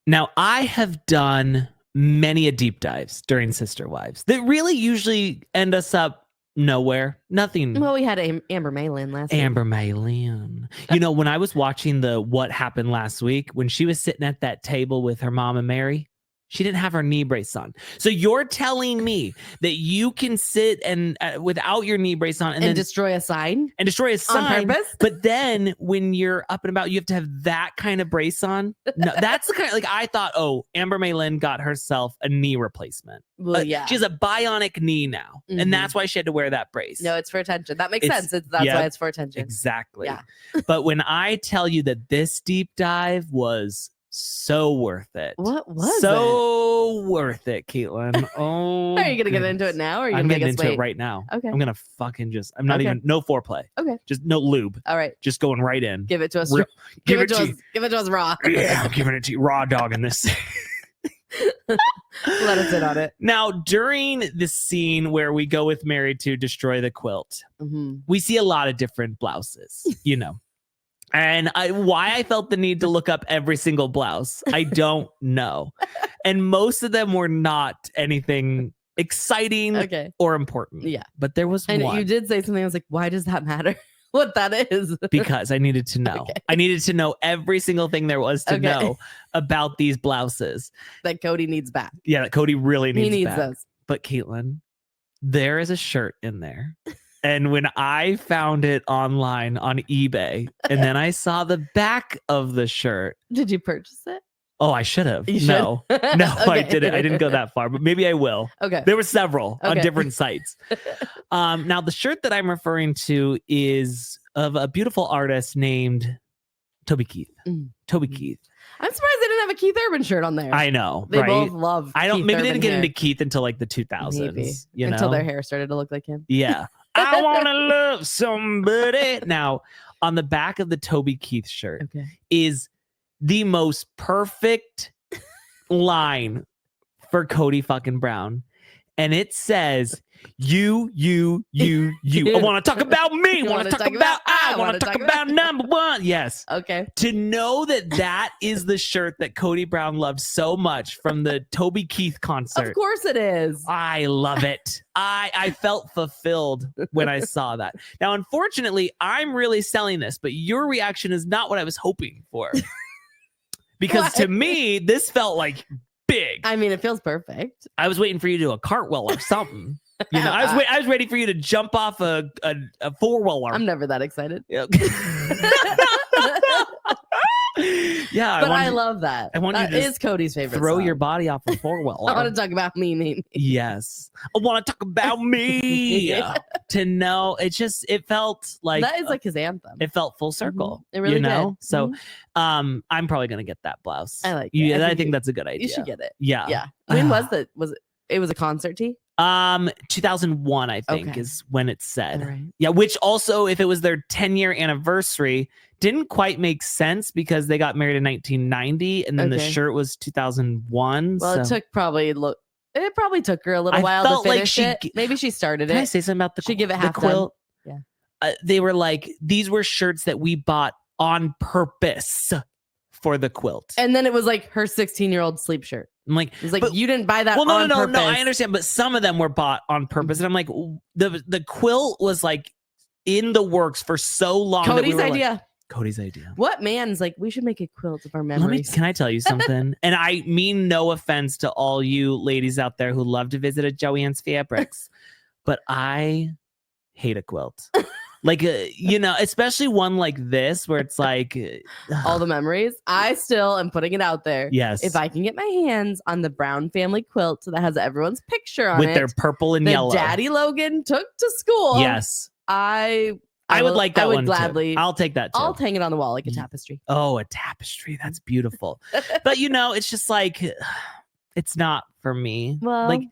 Now, I have done many a deep dives during Sister Wives that really usually end us up nowhere. Nothing. Well, we had Amber Malin last week. Amber Malin. You know, when I was watching the What Happened Last Week, when she was sitting at that table with her mom and Meri, she didn't have her knee brace on. So you're telling me that you can sit and without your knee brace on and then destroy a sign? And destroy a sign. On purpose? But then when you're up and about, you have to have that kind of brace on. No, that's the kind of, like, I thought, oh, Amber Malin got herself a knee replacement. Well, yeah. She has a bionic knee now. Mm-hmm. And that's why she had to wear that brace. No, it's for attention. That makes sense. That's why it's for attention. Exactly. Yeah. But when I tell you that this deep dive was so worth it. What was so worth it, Caitlin? Oh, are you gonna get into it now, or are you I'm gonna getting make us into wait? it right now. Okay. I'm gonna fucking just. I'm not even no foreplay. Okay. Just no lube. All right. Just going right in. Give it to us. Give it to us. Give it to us raw. Yeah, I'm giving it to you raw dog in this. Let us in on it. Now, during the scene where we go with Meri to destroy the quilt, we see a lot of different blouses. You know. And why I felt the need to look up every single blouse, I don't know. And most of them were not anything exciting or important. Yeah. But there was one. And you did say something. I was like, why does that matter? What that is? Because I needed to know. Okay. I needed to know every single thing there was to know about these blouses. That Kody needs back. Yeah, that Kody really needs back. He needs those. But Caitlin, there is a shirt in there. And when I found it online on eBay, and then I saw the back of the shirt. Did you purchase it? Oh, I should have. You No, should? I didn't. I didn't go that far, but maybe I will. Okay. There were several on different sites. Now, the shirt that I'm referring to is of a beautiful artist named Toby Keith. Toby Keith. I'm surprised they didn't have a Keith Urban shirt on there. I know. They right? both love. Maybe they didn't get hair. into Keith until like the 2000s. Maybe. You know? Until their hair started to look like him. Yeah. I want to love somebody. Now, on the back of the Toby Keith shirt is the most perfect line for Kody fucking Brown. And it says, you. I want to talk about me. I want to talk about number one. Yes. Okay. To know that is the shirt that Kody Brown loved so much from the Toby Keith concert. Of course it is. I love it. I felt fulfilled when I saw that. Now, unfortunately, I'm really selling this, but your reaction is not what I was hoping for. Because to me, this felt like big. I mean, it feels perfect. I was waiting for you to do a cartwheel or something. You know, I was ready for you to jump off a four-wheeler. I'm never that excited. Yeah, but I love that. I want that you to is Cody's favorite. Throw song. your body off a four-wheeler. I want to talk about me. Yes, I want to talk about me. To know, it felt like that is like his anthem. It felt full circle. It really did. So, mm-hmm. I'm probably gonna get that blouse. I like it. Yeah, I think that's a good idea. You should get it. Yeah. When was it? It was a concert tee? 2001, I think, is when it said. Right. Yeah, which also, if it was their 10-year anniversary, didn't quite make sense because they got married in 1990, and then the shirt was 2001. Well, it probably took her a little while to finish it. Maybe she started it. Can I say something about the give it the quilt? Yeah. They were like, these were shirts that we bought on purpose for the quilt. And then it was like her 16-year-old sleep shirt. I'm like, it's like, you didn't buy that on purpose. No, I understand, but some of them were bought on purpose. And I'm like, the quilt was like in the works for so long. Cody's idea. Cody's idea. What man's like, we should make a quilt of our memories. Can I tell you something? And I mean no offense to all you ladies out there who love to visit at Joann's Fabrics, but I hate a quilt. Like, especially one like this where it's like all the memories. I still am putting it out there. Yes. If I can get my hands on the Brown family quilt that has everyone's picture on with their purple and yellow. Daddy Logan took to school. Yes. I would like that one gladly. Too. I'll take that too. I'll hang it on the wall like a tapestry. Oh, a tapestry. That's beautiful. But it's just like, it's not for me. Well, like,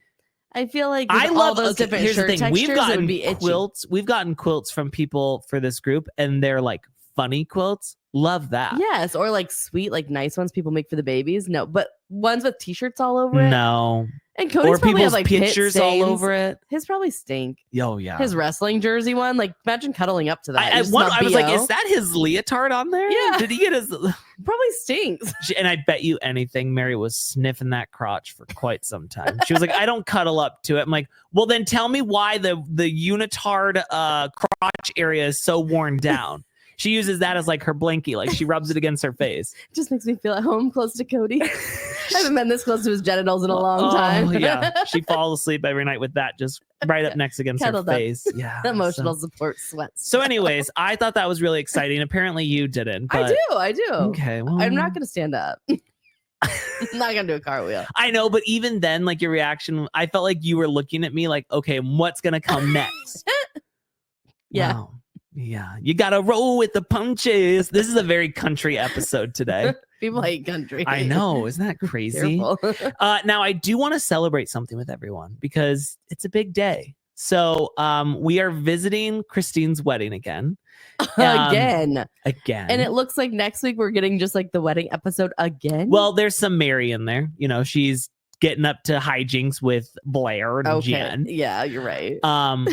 I feel like I love all those different here's shirt the thing. textures, We've gotten it would be itchy. quilts. We've gotten quilts from people for this group, and they're like funny quilts. Love that. Yes, or like sweet, like nice ones people make for the babies. No, but ones with t-shirts all over it. No. And Cody's Or probably people's have, like, pictures all over it. His probably stink. Oh yeah. His wrestling jersey one, like imagine cuddling up to that. I was like, is that his leotard on there? Yeah. Did he get his? Probably stinks. And I bet you anything, Meri was sniffing that crotch for quite some time. She was like, I don't cuddle up to it. I'm like, well, then tell me why the unitard crotch area is so worn down. She uses that as like her blankie, like she rubs it against her face. Just makes me feel at home close to Kody. I haven't been this close to his genitals in a long time. Yeah, she falls asleep every night with that just right up next against her face. Yeah, emotional support sweats. So, anyways, I thought that was really exciting. Apparently, you didn't. But... I do. Okay, well, I'm not gonna stand up. I'm not gonna do a cartwheel. I know, but even then, like your reaction, I felt like you were looking at me like, okay, what's gonna come next? Yeah. Wow. Yeah, you gotta roll with the punches. This is a very country episode today. People hate country. I know, isn't that crazy? Now, I do want to celebrate something with everyone because it's a big day. So, we are visiting Christine's wedding again. Again. And it looks like next week we're getting just like the wedding episode again. Well, there's some Meri in there. You know, she's getting up to hijinks with Blair and Jen. Yeah, you're right.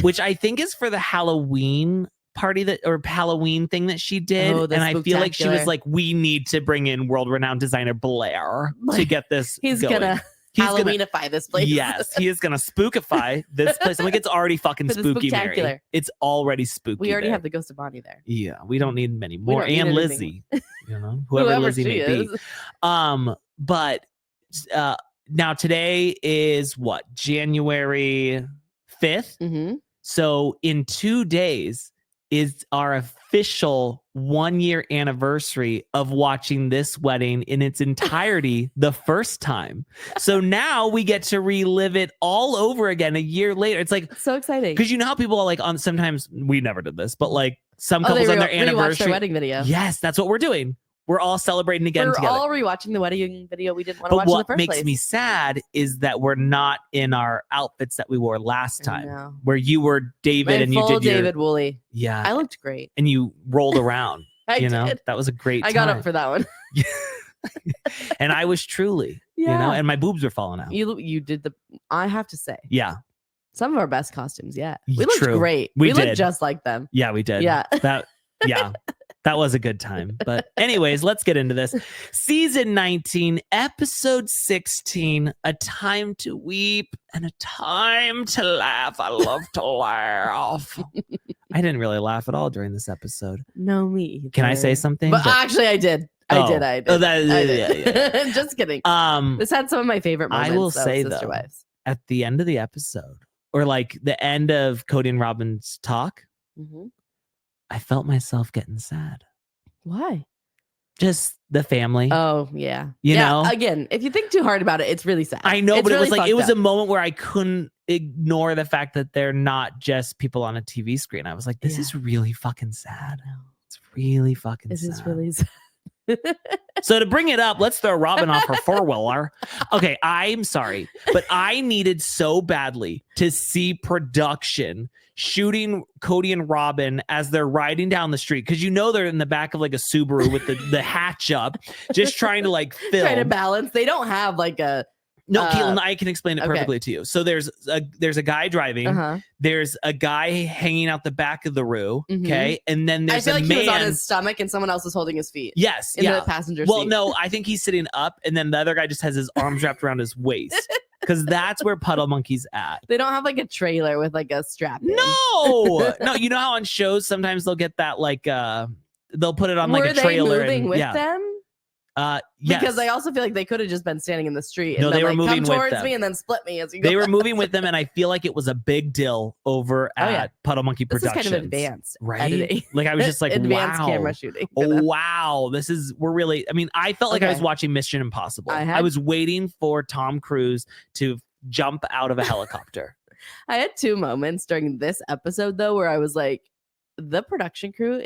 Which I think is for the Halloween party or Halloween thing that she did. And I feel like she was like, we need to bring in world-renowned designer Blair to get this He's going. Gonna Halloweenify this place. Yes, he is gonna spookify this place. I'm like, it's already fucking spooky, Meri. It's already spooky. We already have the ghost of Bonnie there. Yeah, we don't need many more. And Lizzie, you know, whoever Lizzie may be. But now today is what, January 5th? Mm-hmm. So in 2 days is our official 1-year anniversary of watching this wedding in its entirety the first time. So now we get to relive it all over again a year later. It's like so exciting because you know how people are like on sometimes we never did this, but like some couples on their anniversary their wedding video. Yes, that's what we're doing. We're all celebrating again together. We're all rewatching the wedding video we didn't want to watch in the first place. What makes me sad is that we're not in our outfits that we wore last time, where you were David and you did your David Woolley. Yeah, I looked great, and you rolled around. I you know, did. That was a great. I got up for that one. And I was truly, you know, and my boobs were falling out. You did I have to say, yeah, some of our best costumes. Yeah, we looked True. great. We looked just like them. Yeah, we did. Yeah, that was a good time. But anyways, let's get into this. Season 19, episode 16, a time to weep and a time to laugh. I love to laugh. I didn't really laugh at all during this episode. No, me either. Can I say something? But actually, I did. I did. Oh, I did. Yeah. Just kidding. This had some of my favorite moments. I will say though, at the end of the episode, or like the end of Kody and Robyn's talk, I felt myself getting sad. Why? Just the family. Oh, yeah. You know? Again, if you think too hard about it, it's really sad. I know, it's but really it was like, it was a moment where I couldn't ignore the fact that they're not just people on a TV screen. I was like, this is really fucking sad. It's really fucking sad. This is really sad. So to bring it up, let's throw Robyn off her four-wheeler. Okay, I'm sorry, but I needed so badly to see production shooting Kody and Robyn as they're riding down the street, because you know they're in the back of like a Subaru with the hatch up, just trying to like film. Trying to balance. They don't have like a No, Caitlin, I can explain it perfectly to you. So there's a guy driving. There's a guy hanging out the back of the room. Okay, and then there's I feel a like man. He was on his stomach and someone else was holding his feet. Yes, in the passenger seat. Well, no, I think he's sitting up, and then the other guy just has his arms wrapped around his waist, because that's where Puddle Monkey's at. They don't have like a trailer with like a strap. No, no. You know how on shows sometimes they'll get that like they'll put it on like a trailer. Were they moving with them? Yes. Because I also feel like they could have just been standing in the street. And no, then, they were moving come towards with them. me and then split me as you go. They were moving with them, and I feel like it was a big deal over at Puddle Monkey Productions. This is kind of advanced, right? Editing. Like I was just like, advanced wow, camera shooting. Oh wow, we're really. I mean, I felt like I was watching Mission Impossible. I was waiting for Tom Cruise to jump out of a helicopter. I had 2 moments during this episode though where I was like, the production crew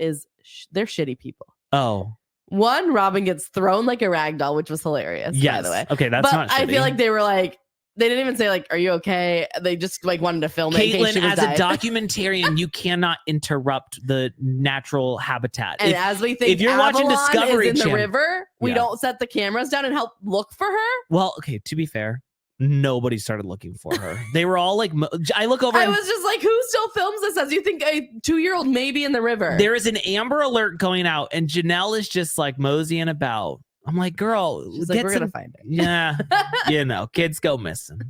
they're shitty people. Oh. One, Robyn gets thrown like a rag doll, which was hilarious. Yes. By the way. Okay, that's not shitty. I feel like they were like, They didn't even say like, "Are you okay?" They just like wanted to film it. Caitlin, as a documentarian, you cannot interrupt the natural habitat. And as we think, if you're watching Discovery is in the Channel, river, we don't set the cameras down and help look for her. Well, okay, to be fair, nobody started looking for her. They were all like, I look over. I was just like, who still films this? As you think a 2-year-old may be in the river. There is an Amber Alert going out, and Janelle is just like moseying about. I'm like, girl, she's like, we're gonna find her. Yeah, kids go missing.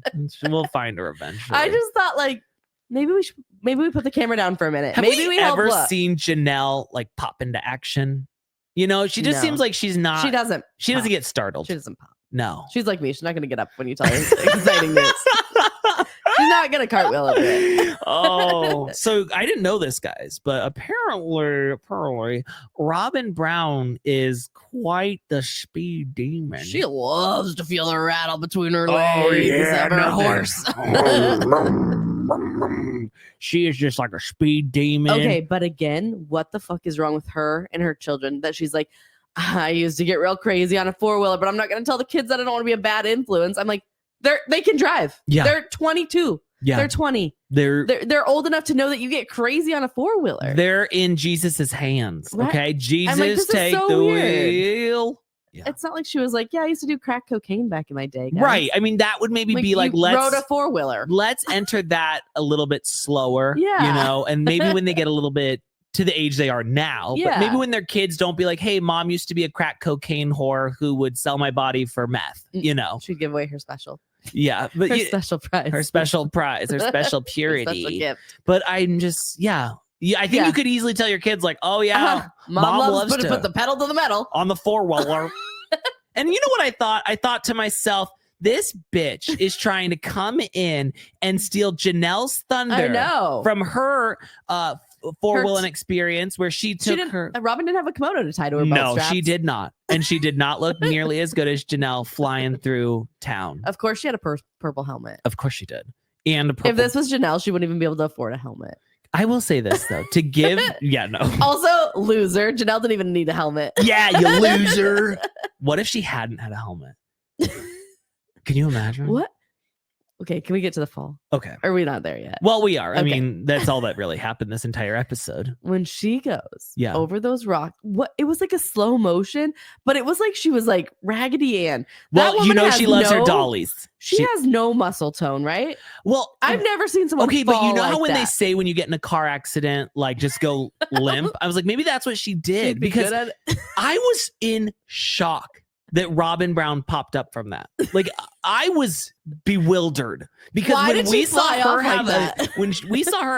We'll find her eventually. I just thought like maybe we put the camera down for a minute. Have maybe we ever seen Janelle like pop into action? You know, she just seems like she's not. She doesn't. She doesn't get startled. She doesn't pop. No, she's like me. She's not gonna get up when you tell her exciting news. She's not gonna cartwheel over it. Oh, so I didn't know this, guys, but apparently, Robyn Brown is quite the speed demon. She loves to feel the rattle between her legs of her horse. She is just like a speed demon. Okay, but again, what the fuck is wrong with her and her children that she's like, I used to get real crazy on a 4-wheeler, but I'm not gonna tell the kids that I don't want to be a bad influence. I'm like, they can drive. Yeah. They're 22. Yeah. They're 20. They're old enough to know that you get crazy on a 4-wheeler. They're in Jesus's hands. Right? Okay. Jesus, like, take so the weird. wheel. Yeah. It's not like she was like, yeah, I used to do crack cocaine back in my day. Guys. Right. I mean, that would maybe be like, let's rode a 4-wheeler. Let's enter that a little bit slower. Yeah. You know, and maybe when they get a little bit to the age they are now, but maybe when their kids don't be like, hey, mom used to be a crack cocaine whore who would sell my body for meth, you know. She'd give away her special. Yeah, but her special prize. Her special prize, her special purity. Her special gift. But I'm just, I think you could easily tell your kids like, oh yeah, mom loves to put the pedal to the metal on the 4-wheeler. And you know what I thought? I thought to myself, this bitch is trying to come in and steal Janelle's thunder from her 4-wheeling experience where she took her. Robyn didn't have a kimono to tie to her belt No, straps. she did not. And she did not look nearly as good as Janelle flying through town. Of course, she had a purple helmet. Of course she did. And a purple. If this was Janelle, she wouldn't even be able to afford a helmet. I will say this, though. To give... no. Also, loser. Janelle didn't even need a helmet. Yeah, you loser. What if she hadn't had a helmet? Can you imagine? What? Okay, can we get to the fall? Okay. Are we not there yet? Well, we are. I mean, that's all that really happened this entire episode. When she goes over those rocks, it was like a slow motion, but it was like she was like Raggedy Ann. Well, you know she loves her dollies. She has no muscle tone, right? Well, I've never seen someone fall but you know like how when that. they say when you get in a car accident, like just go limp? I was like, maybe that's what she did. Because I was in shock that Robyn Brown popped up from that. Like, I was bewildered because when we saw her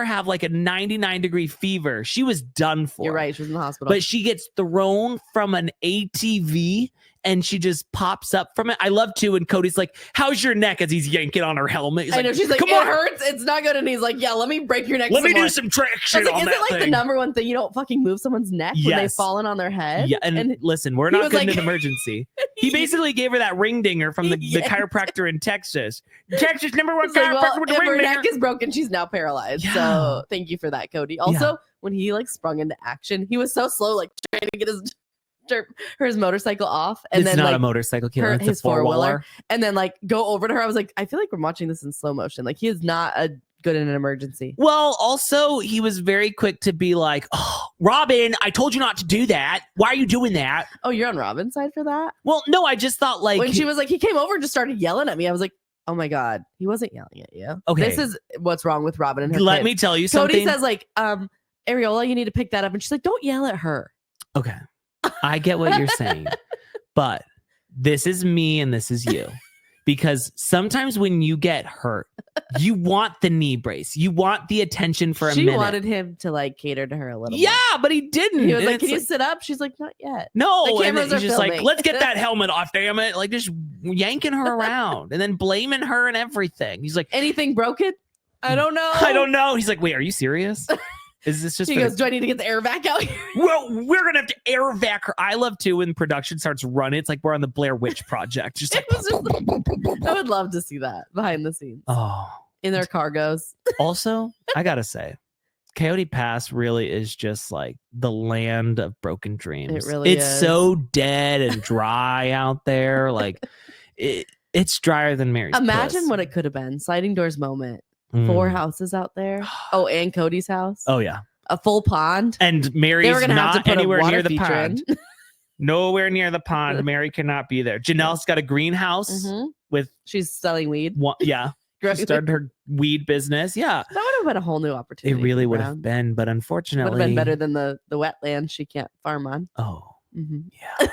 have like a 99-degree fever, she was done for. You're right, she was in the hospital. But she gets thrown from an ATV and she just pops up from it. I love too when Kody's like, how's your neck, as he's yanking on her helmet. He's I know, she's like, it hurts, it's not good. And he's like, yeah, let me break your neck. Let me do some traction on that thing. The number one thing? You don't fucking move someone's neck when they've fallen on their head. Yeah, and listen, we're not good in an emergency. He basically gave her that ring dinger from the chiropractor in Texas. Texas #1 chiropractor with the ring dinger. Her neck is broken, she's now paralyzed. Yeah. So thank you for that, Kody. Also, when he like sprung into action, he was so slow, like trying to get his motorcycle off, and it's then not like a motorcycle, it's his a 4-wheeler, and then like go over to her. I was like, I feel like we're watching this in slow motion. Like, he is not good in an emergency. Well, also he was very quick to be like, oh, Robyn, I told you not to do that. Why are you doing that? Oh, you're on Robyn's side for that? Well, no, I just thought like when she was like, he came over and just started yelling at me. I was like, oh my God, he wasn't yelling at you. Okay, this is what's wrong with Robyn and her Let kids. me tell you something. Kody says like, Ariola, you need to pick that up, and she's like, don't yell at her. Okay, I get what you're saying, but this is me and this is you. Because sometimes when you get hurt, you want the knee brace. You want the attention for a minute. She wanted him to like cater to her a little bit. But he didn't. He was like, can you sit up? She's like, not yet. No. The cameras and he's are just filming. like, let's get that helmet off, damn it. Like, just yanking her around and then blaming her and everything. He's like, anything broken? I don't know. I don't know. He's like, wait, are you serious? Is this just? He goes, do I need to get the air vac out here? Well, we're gonna have to air vac her. I love too when production starts running. It's like we're on the Blair Witch Project. Just like, I would love to see that behind the scenes. Oh, in their cargos. Also, I gotta say, Coyote Pass really is just like the land of broken dreams. It really is. It's so dead and dry out there. Like It's drier than Meri's. Imagine puss. what it could have been. Sliding doors moment. 4 houses out there. Oh, and Kody's house. Oh yeah. A full pond. And They Meri's were gonna have to not put a anywhere water near the feature pond. in. Nowhere near the pond. Meri cannot be there. Janelle's got a greenhouse with She's selling weed. yeah. She started her weed business. Yeah. That would have been a whole new opportunity. It really would have been, but unfortunately would have been better than the wetland she can't farm on. Oh. Mm-hmm. Yeah.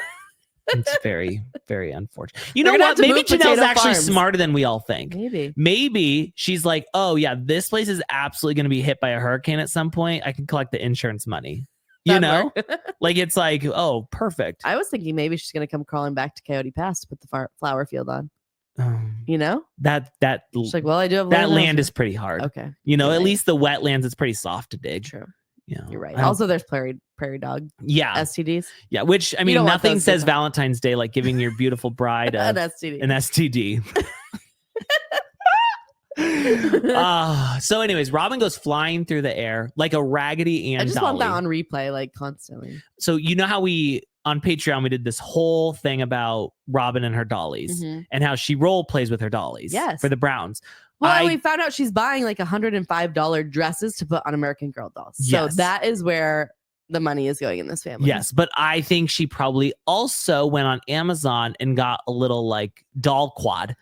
It's very, very unfortunate. You They're know gonna what? have to Maybe move Janelle's potato actually farms. smarter than we all think. Maybe. Maybe she's like, oh yeah, this place is absolutely going to be hit by a hurricane at some point. I can collect the insurance money. You know, like it's like, oh, perfect. I was thinking maybe she's gonna come crawling back to Coyote Pass to put the flower field on. You know, that she's like, well, I do have that land is pretty hard. Okay, you know, You're at right. least the wetlands, it's pretty soft to dig. True. You know, You're right. Also, there's prairie dog. Yeah. STDs. Yeah. Which I You mean, don't want nothing those says to- Valentine's Day like giving your beautiful bride An STD. an STD. So anyways, Robyn goes flying through the air like a Raggedy Ann I just dolly. want that on replay, like constantly. So you know how we on Patreon we did this whole thing about Robyn and her dollies and how she role plays with her dollies. Yes. For the Browns. Well, we found out she's buying like $105 dresses to put on American Girl dolls. So Yes. that is where the money is going in this family. Yes, but I think she probably also went on Amazon and got a little like doll quad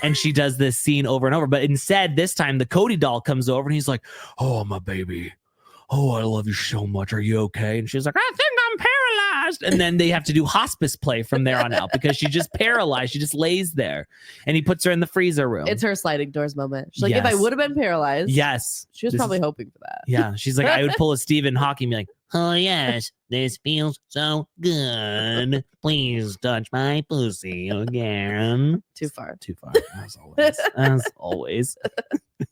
and she does this scene over and over. But instead, this time the Kody doll comes over and he's like, oh, my baby. Oh, I love you so much. Are you okay? And she's like, I think I'm paralyzed. And then they have to do hospice play from there on out because she's just paralyzed. She just lays there and he puts her in the freezer room. It's her sliding doors moment. She's like, if I Yes. would have been paralyzed. Yes. She was This probably is- hoping for that. Yeah. She's like, I would pull a Stephen Hawking and be like, oh, yes, this feels so good. Please touch my pussy again. Too far. Too far. As always. As always.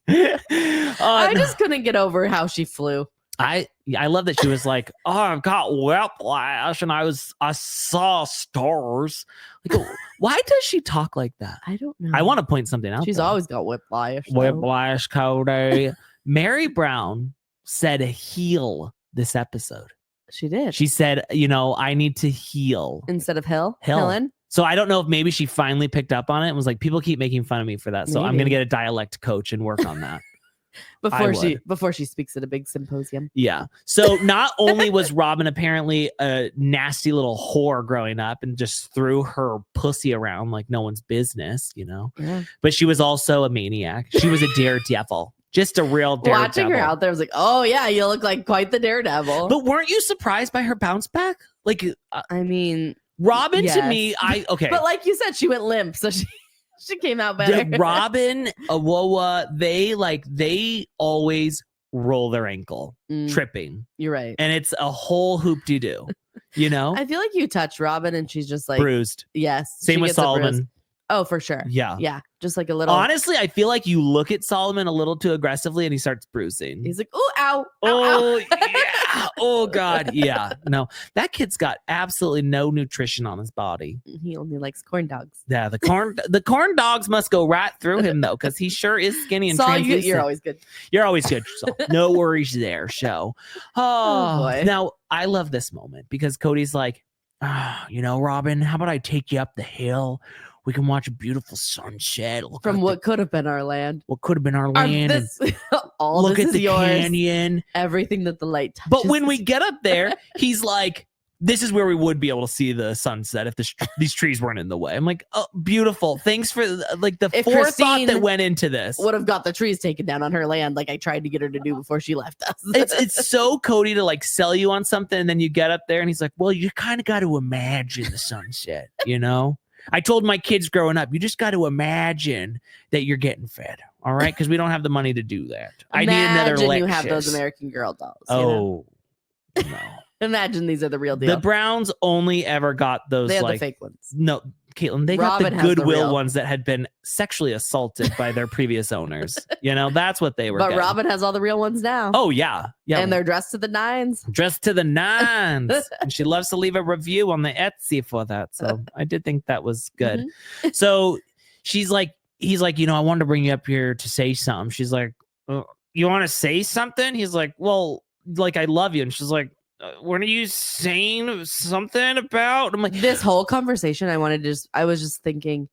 I just couldn't get over how she flew. I love that she was like, oh, I've got whiplash and I saw stars. Like, why does she talk like that? I don't know. I want to point something out. She's though. always got whiplash. though. Whiplash, Kody. Meri Brown said heal this episode. She did. She said, you know, I need to heal. Instead of Hill. Hill. Helen. So I don't know if maybe she finally picked up on it and was like, people keep making fun of me for that. So I'm Maybe. going to get a dialect coach and work on that. Before she speaks at a big symposium. Yeah. So not only was Robyn apparently a nasty little whore growing up and just threw her pussy around like no one's business, you know, Yeah. but she was also a maniac. She was a daredevil, just a real daredevil. Watching her out there, I was like, oh yeah, you look like quite the daredevil. But weren't you surprised by her bounce back? Like, I mean, Robyn yes. to me, okay. But like you said, she went limp, so she came out better. The Robyn, they always roll their ankle, tripping. You're right. And it's a whole hoop-de-doo, you know? I feel like you touch Robyn and she's just like Bruised. Yes. Same she with gets a bruise. Solomon. Oh, for sure. Yeah. Yeah. Just like a little. Honestly, I feel like you look at Solomon a little too aggressively and he starts bruising. He's like, oh, ow. Oh, ow. yeah. Oh, God. Yeah. No, that kid's got absolutely no nutrition on his body. He only likes corn dogs. Yeah. The corn dogs must go right through him, though, because he sure is skinny and Saul, translucent. you're always good. You're always good. So no worries there, show. Oh, boy. Now, I love this moment because Kody's like, you know, Robyn, how about I take you up the hill? We can watch a beautiful sunset. Look From at what could have been our land. what could have been our land. All look this at is the yours. canyon. Everything that the light touches. But when we get up there, he's like, this is where we would be able to see the sunset if these trees weren't in the way. I'm like, oh, beautiful. Thanks for like the If forethought Christine that went into this. would have got the trees taken down on her land like I tried to get her to do before she left us. It's so Kody to like sell you on something and then you get up there and he's like, well, you kind of got to imagine the sunset, you know? I told my kids growing up, you just got to imagine that you're getting fed, all right? Because we don't have the money to do that. I need another Imagine lecture. you have those American Girl dolls. you know? Oh, no. Imagine these are the real deal. The Browns only ever got those they have like the fake ones. no, Caitlin, they got Robyn the has the Goodwill real. ones that had been sexually assaulted by their previous owners. You know, that's what they were But getting. Robyn has all the real ones now. Oh, yeah. Yeah. And they're dressed to the nines. dressed to the nines. And she loves to leave a review on the Etsy for that. So I did think that was good. Mm-hmm. So he's like, you know, I wanted to bring you up here to say something. She's like, you want to say something? He's like, well, like, I love you. And she's like, what are you saying something about? I'm like, This whole conversation, I was just thinking,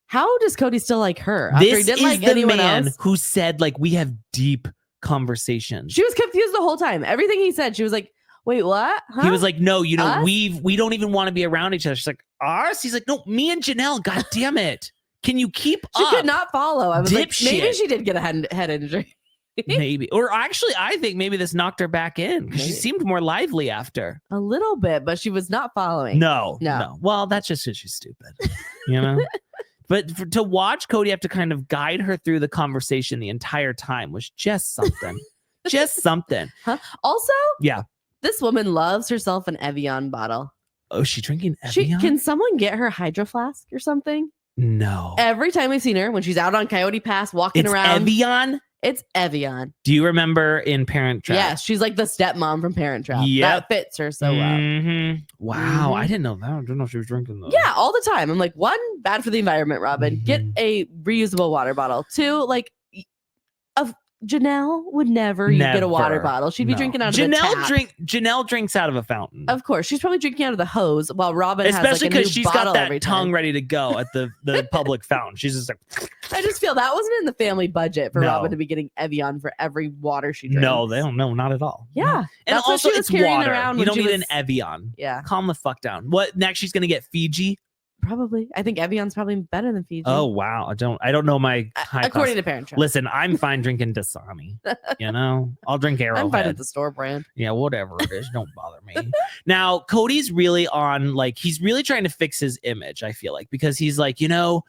How does Kody still like her? After This he didn't is like the anyone man else? who said, like, we have deep conversations. She was confused the whole time. Everything he said, she was like, wait, what? Huh? He was like, no, you know, Us? we don't even want to be around each other. She's like, us? He's like, no, me and Janelle, god damn it. Can you keep She up? could not follow. I was like, maybe Dipshit. she did get a head injury. Maybe. Or actually, I think maybe this knocked her back in because she Maybe. seemed more lively after. A little bit, but she was not following. No. Well, that's just because she's stupid, you know? But to watch Kody have to kind of guide her through the conversation the entire time was just something. Just something. Huh? Also, Yeah. this woman loves herself an Evian bottle. Oh, is she drinking Evian? Can someone get her Hydro Flask or something? No. Every time we've seen her, when she's out on Coyote Pass walking It's around, Evian? it's Evian. Do you remember in Parent Trap? Yes, she's like the stepmom from Parent Trap. Yep. That fits her so well. Mhm. Wow, Mhm. I didn't know that. I didn't know she was drinking those. Yeah, all the time. I'm like, one, bad for the environment, Robyn. Get Mhm. a reusable water bottle. Two, like, Janelle would never get a water Never. bottle. She'd be No. drinking out of the tap. Janelle drinks out of a fountain. Of course, she's probably drinking out of the hose while Robyn Especially has like a new she's bottle got every that tongue time. ready to go at the public fountain. She's just like, I just feel that wasn't in the family budget for No. Robyn to be getting Evian for every water she drinks. no, they don't know, not at all. Yeah, No. And that's what also, she was it's carrying water. around You when don't she need was- an Evian. Yeah, Calm the fuck down. What next? She's gonna get Fiji. probably. I think Evian's probably better than Fiji. Oh wow, I don't know my high according cost. to Parent Trap. Listen, I'm fine drinking Dasani. You know, I'll drink I'm fine Arrowhead. with the store brand. Yeah, whatever it is, don't bother me. Now, Kody's really on, like, he's really trying to fix his image, I feel like, because he's like, you know,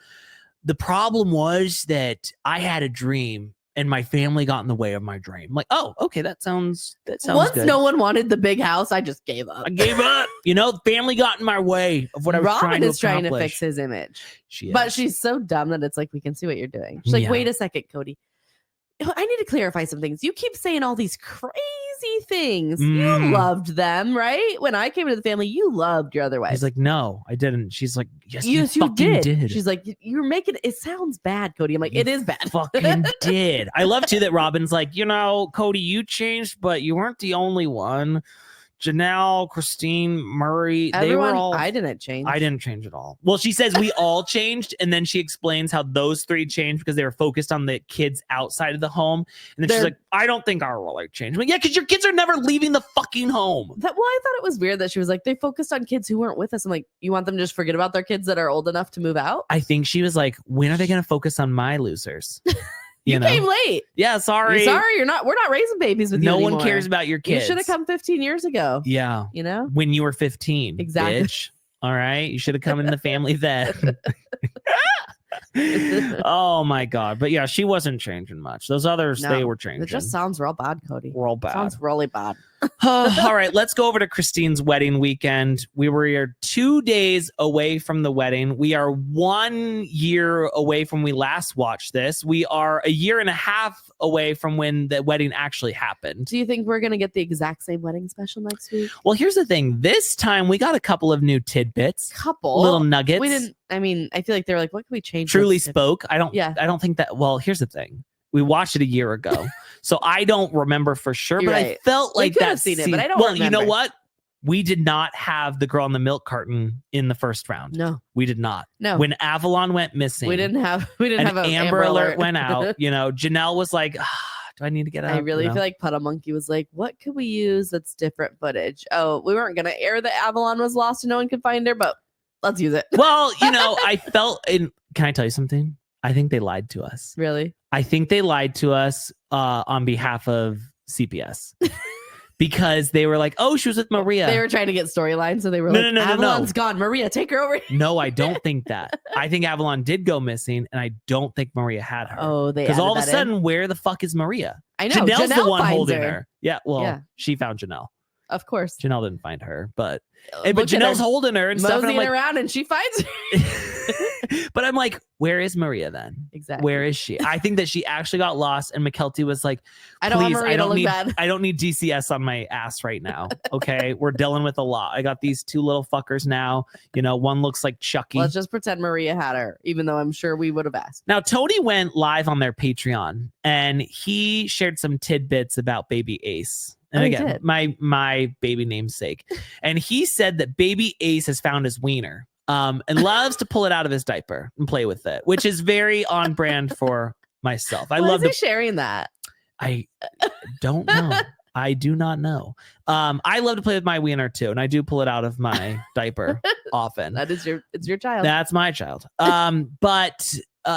the problem was that I had a dream and my family got in the way of my dream. I'm like, oh, okay, that sounds Once good. no one wanted the big house, I just gave up. I gave up. You know, family got in my way of what I was Robyn trying to is trying to accomplish. fix his image. She But is. she's so dumb that it's like, we can see what you're doing. She's like, Yeah. wait a second, Kody. I need to clarify some things. You keep saying all these crazy things. You Mm. loved them, right? When I came into the family, you loved your other wife. He's like, no, I didn't. She's like, yes, Yes, you you fucking did. did. She's like, you're making it sounds bad, Kody. I'm like, You it is bad. fucking did. I love too that Robyn's like, you know, Kody, you changed, but you weren't the only one. Janelle, Christine, Meri, they Everyone, were all. I didn't change. I didn't change at all. Well, she says we all changed, and then she explains how those three changed because they were focused on the kids outside of the home. And then she's They're- like, I don't think our role changed. I'm like, yeah, because your kids are never leaving the fucking home. Well, I thought it was weird that she was like, they focused on kids who weren't with us. I'm like, you want them to just forget about their kids that are old enough to move out? I think she was like, when are they going to focus on my losers? You know? came late. Yeah, sorry. You're sorry, we're not raising babies with you No one anymore. cares about your You kids. should have come 15 years ago. Yeah. You know? When you were 15. Exactly. Bitch. All right. You should have come in the family then. Oh my God. But yeah, she wasn't changing much. Those others, No, they were changing. It just sounds real bad, Kody. Real bad. Sounds really bad. All right, let's go over to Christine's wedding weekend. We were here 2 days away from the wedding. We are 1 year away from we last watched this. We are a year and a half away from when the wedding actually happened. Do you think we're going to get the exact same wedding special next week? Well, here's the thing. This time we got a couple of new tidbits, Couple. little nuggets. We didn't, I mean, I feel like they're like, what can we change? Truly this to? spoke. I don't think that. Well, here's the thing. We watched it a year ago, so I don't remember for sure. You're but I right. felt We like could that have seen it, scene- but I don't Well, you know remember. what? We did not have the girl in the milk carton in the first round. No, We did not. no. When Avalon went missing, we didn't have an an Amber Alert went out. You know, Janelle was like, "Do I need to get out?" I really You know? feel like Puddle Monkey was like, what could we use that's different footage? Oh, we weren't going to air that Avalon was lost and no one could find her, but let's use it. Well, you know, I felt in. Can I tell you something? I think they lied to us. Really? I think they lied to us on behalf of CPS because they were like, "Oh, she was with Maria." They were trying to get storylines, so they were No, like, no, no, no, Avalon's no. gone. Maria, take her over. No, I don't think that. I think Avalon did go missing, and I don't think Maria had her. Oh, they Because all of a added that in. sudden, where the fuck is Maria? I know. Janelle's the Janelle one finds holding her. Yeah, well, Yeah. she found Janelle. Of course. Janelle didn't find her, but Look but at Janelle's her holding her and stuff. And I'm moseying like, around and she finds her. but I'm like, where is Maria then? Exactly. Where is she? I think that she actually got lost, and McKelty was like, I don't want "Please, Maria I to don't look need, bad. I don't need DCS on my ass right now. Okay, we're dealing with a lot. I got these two little fuckers now. You know, one looks like Chucky. Let's just pretend Maria had her, even though I'm sure we would have asked. Now, Tony went live on their Patreon, and he shared some tidbits about baby Ace. And Oh, he again, did. my baby namesake. And he said that baby Ace has found his wiener. and loves to pull it out of his diaper and play with it, which is very on brand for myself. I love sharing that. I don't know. I do not know. I love to play with my wiener too, and I do pull it out of my diaper often. It's your child. That's my child. But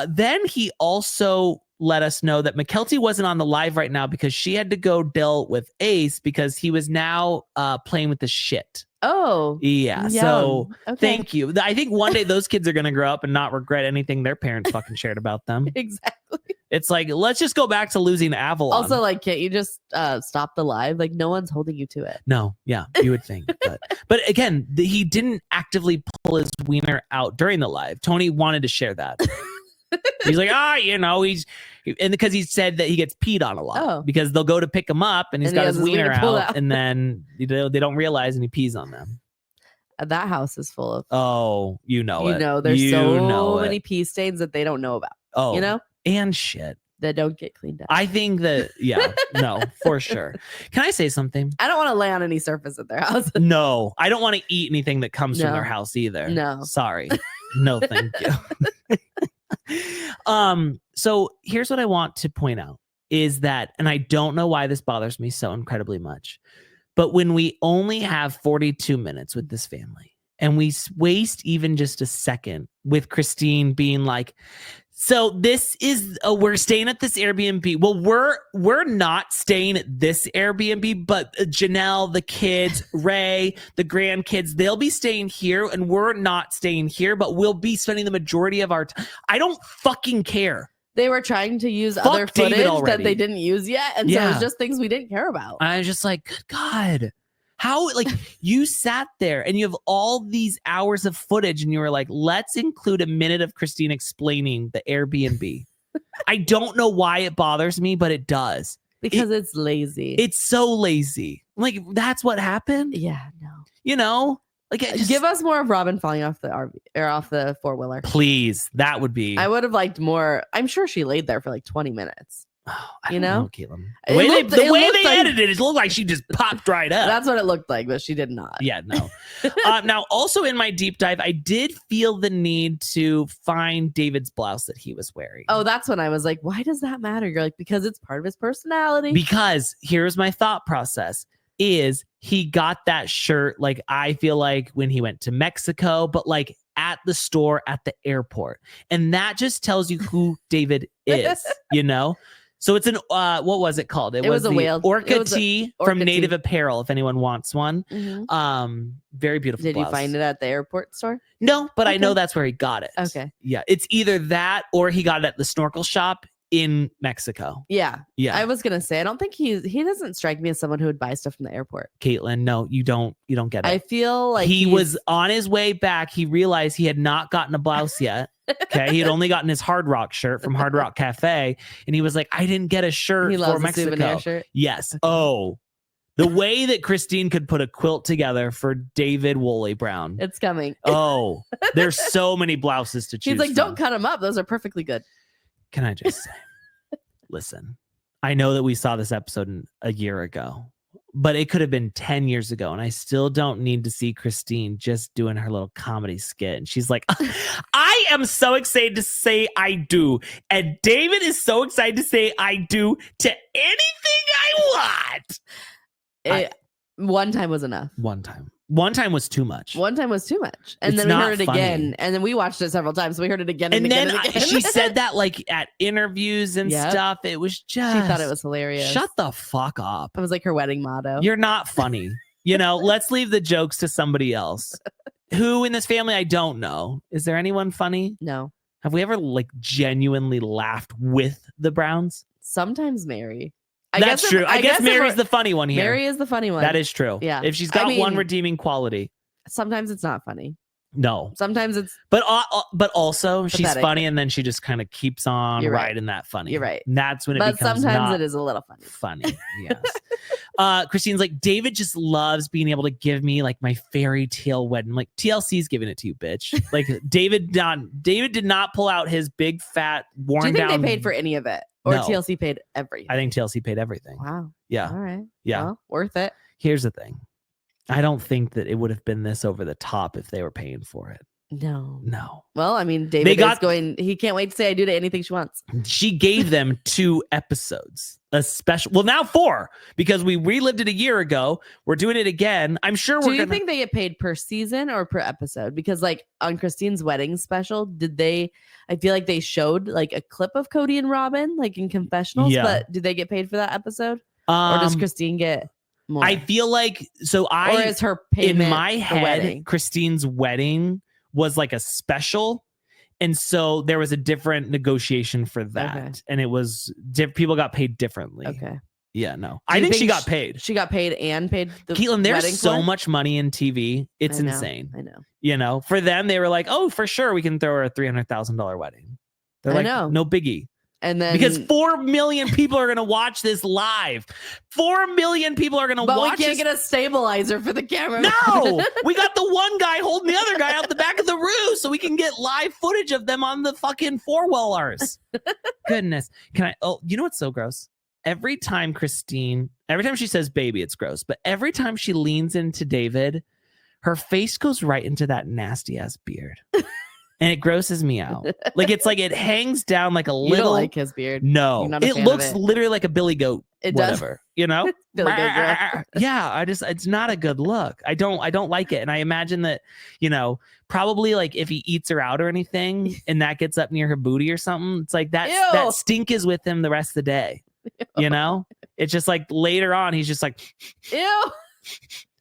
then he also let us know that Mykelti wasn't on the live right now because she had to go deal with Ace because he was now playing with the shit. Oh, yeah. Yum. So Okay. thank you. I think one day those kids are going to grow up and not regret anything their parents fucking shared about them. Exactly. It's like, let's just go back to losing Avalon. Also, like, can't you just stop the live? Like, no one's holding you to it. No, yeah, you would think. But again, he didn't actively pull his wiener out during the live. Tony wanted to share that. He's like, and because he said that he gets peed on a lot because they'll go to pick him up and he's got his wiener out and then they don't realize and he pees on them. That house is full of. Oh, there's so many pee stains that they don't know about. Oh, and shit that don't get cleaned up. I think that, no, for sure. Can I say something? I don't want to lay on any surface at their house. No, I don't want to eat anything that comes from their house either. No, sorry, no, thank you. So here's what I want to point out is that, and I don't know why this bothers me so incredibly much, but when we only have 42 minutes with this family and we waste even just a second with Christine being like, so this is we're staying at this Airbnb. Well, we're not staying at this Airbnb, but Janelle, the kids, Ray, the grandkids, they'll be staying here, and we're not staying here, but we'll be spending the majority of our time. I don't fucking care. They were trying to use other footage that they didn't use yet, and so it's just things we didn't care about. I was just like, good God. How, like, you sat there and you have all these hours of footage and you were like, let's include a minute of Christine explaining the Airbnb. I don't know why it bothers me, but it does. Because it's lazy. It's so lazy. Like, that's what happened? Yeah, no. Like, give us more of Robyn falling off the RV or off the four-wheeler. Please. That would be. I would have liked more. I'm sure she laid there for like 20 minutes. Oh, I don't know, Caitlin. The way they edited it looked like she just popped right up. That's what it looked like, but she did not. Yeah, no. Now, also in my deep dive, I did feel the need to find David's blouse that he was wearing. Oh, that's when I was like, why does that matter? You're like, because it's part of his personality. Because here's my thought process is he got that shirt, like, I feel like when he went to Mexico, but like at the store at the airport. And that just tells you who David is, So it's an what was it called? It was a whale orca tee from Native Apparel. If anyone wants one, very beautiful. Did blouse. you find it at the airport store? No, but I know that's where he got it. Okay, yeah, it's either that or he got it at the snorkel shop in Mexico. Yeah. I was gonna say I don't think he doesn't strike me as someone who would buy stuff from the airport. Caitlin, no, you don't get it. I feel like he was on his way back. He realized he had not gotten a blouse yet. Okay, he had only gotten his Hard Rock shirt from Hard Rock Cafe, and he was like, "I didn't get a shirt for Mexico." Souvenir shirt. Yes. Oh, the way that Christine could put a quilt together for David Woolley Brown. It's coming. Oh, there's so many blouses to choose. He's like, from. "Don't cut them up; those are perfectly good." Can I just say, listen? I know that we saw this episode a year ago, but it could have been 10 years ago. And I still don't need to see Christine just doing her little comedy skit. And she's like, I am so excited to say I do. And David is so excited to say I do to anything I want. One time was enough. One time was too much. And then we heard it again. And then we watched it several times. So we heard it again and again. She said that like at interviews and stuff. It was just. She thought it was hilarious. Shut the fuck up. It was like her wedding motto. You're not funny. Let's leave the jokes to somebody else. Who in this family I don't know. Is there anyone funny? No. Have we ever like genuinely laughed with the Browns? Sometimes Meri. That's true. I guess Mary's the funny one here. Meri is the funny one. That is true. Yeah. If she's got one redeeming quality. Sometimes it's not funny. No. Sometimes it's. But also pathetic. She's funny and then she just kind of keeps on riding that funny. You're right. And that's when it becomes. But sometimes it is a little funny. Funny. Yes. Christine's like, David just loves being able to give me like my fairy tale wedding. Like TLC's giving it to you, bitch. Like David did not pull out his big fat worn down. Do you think they paid for any of it? Or No. TLC paid everything? I think TLC paid everything. Wow. Yeah. All right. Yeah. Well, worth it. Here's the thing. I don't think that it would have been this over the top if they were paying for it. No. Well, I mean, David is going. He can't wait to say I do to anything she wants. She gave them 2 episodes, a special. Well, now 4 because we relived it a year ago. We're doing it again. I'm sure. Do you think they get paid per season or per episode? Because like on Christine's wedding special, did they? I feel like they showed like a clip of Kody and Robyn, like in confessionals. Yeah. But did they get paid for that episode, or does Christine get more? I feel like or is her payment in my head? wedding? Christine's wedding was like a special, and so there was a different negotiation for that, and it was people got paid differently. Okay. Yeah, no, I think she got paid. She got paid and paid. Keelan, there's so much money in TV. It's insane. I know. You know, for them, they were like, "Oh, for sure, we can throw her a $300,000 wedding." They're like, "No biggie." And then because 4 million people are going to watch this live. 4 million people are going to watch. But we can't get a stabilizer for the camera. No, we got the one guy holding the other guy out the back of the room so we can get live footage of them on the fucking 4-wheelers. Goodness. Can I? Oh, you know what's so gross? Every time she says baby, it's gross. But every time she leans into David, her face goes right into that nasty ass beard. And it grosses me out. Like it's like it hangs down like a little. You don't like his beard. No, it looks literally like a billy goat. It whatever, does. You know. Billy goat girl. Yeah, it's not a good look. I don't like it, and I imagine that probably like if he eats her out or anything, and that gets up near her booty or something, it's like that stink is with him the rest of the day. You know, it's just like later on he's just like, ew.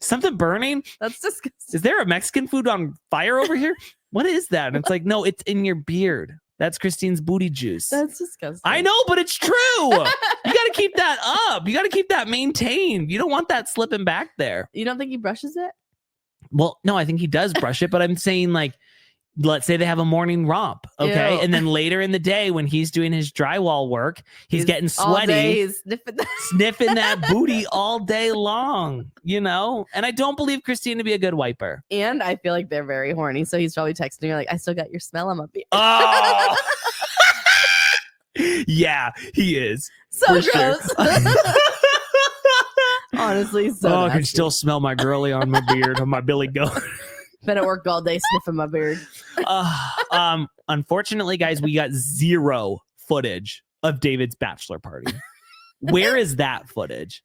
Something burning? That's disgusting. Is there a Mexican food on fire over here? What is that? And it's like, no, it's in your beard. That's Christine's booty juice. That's disgusting. I know, but it's true. You got to keep that up. You got to keep that maintained. You don't want that slipping back there. You don't think he brushes it? Well, no, I think he does brush it, but I'm saying like, let's say they have a morning romp, okay? Ew. And then later in the day when he's doing his drywall work, he's getting sweaty. All day, he's sniffing that booty all day long, And I don't believe Christine to be a good wiper. And I feel like they're very horny, so he's probably texting her like, I still got your smell on my beard. Oh! Yeah, he is. So gross. Sure. Honestly, so I can still smell my girly on my beard, on my billy goat. Been at work all day sniffing my beard. Unfortunately, guys, we got 0 footage of David's bachelor party. Where is that footage?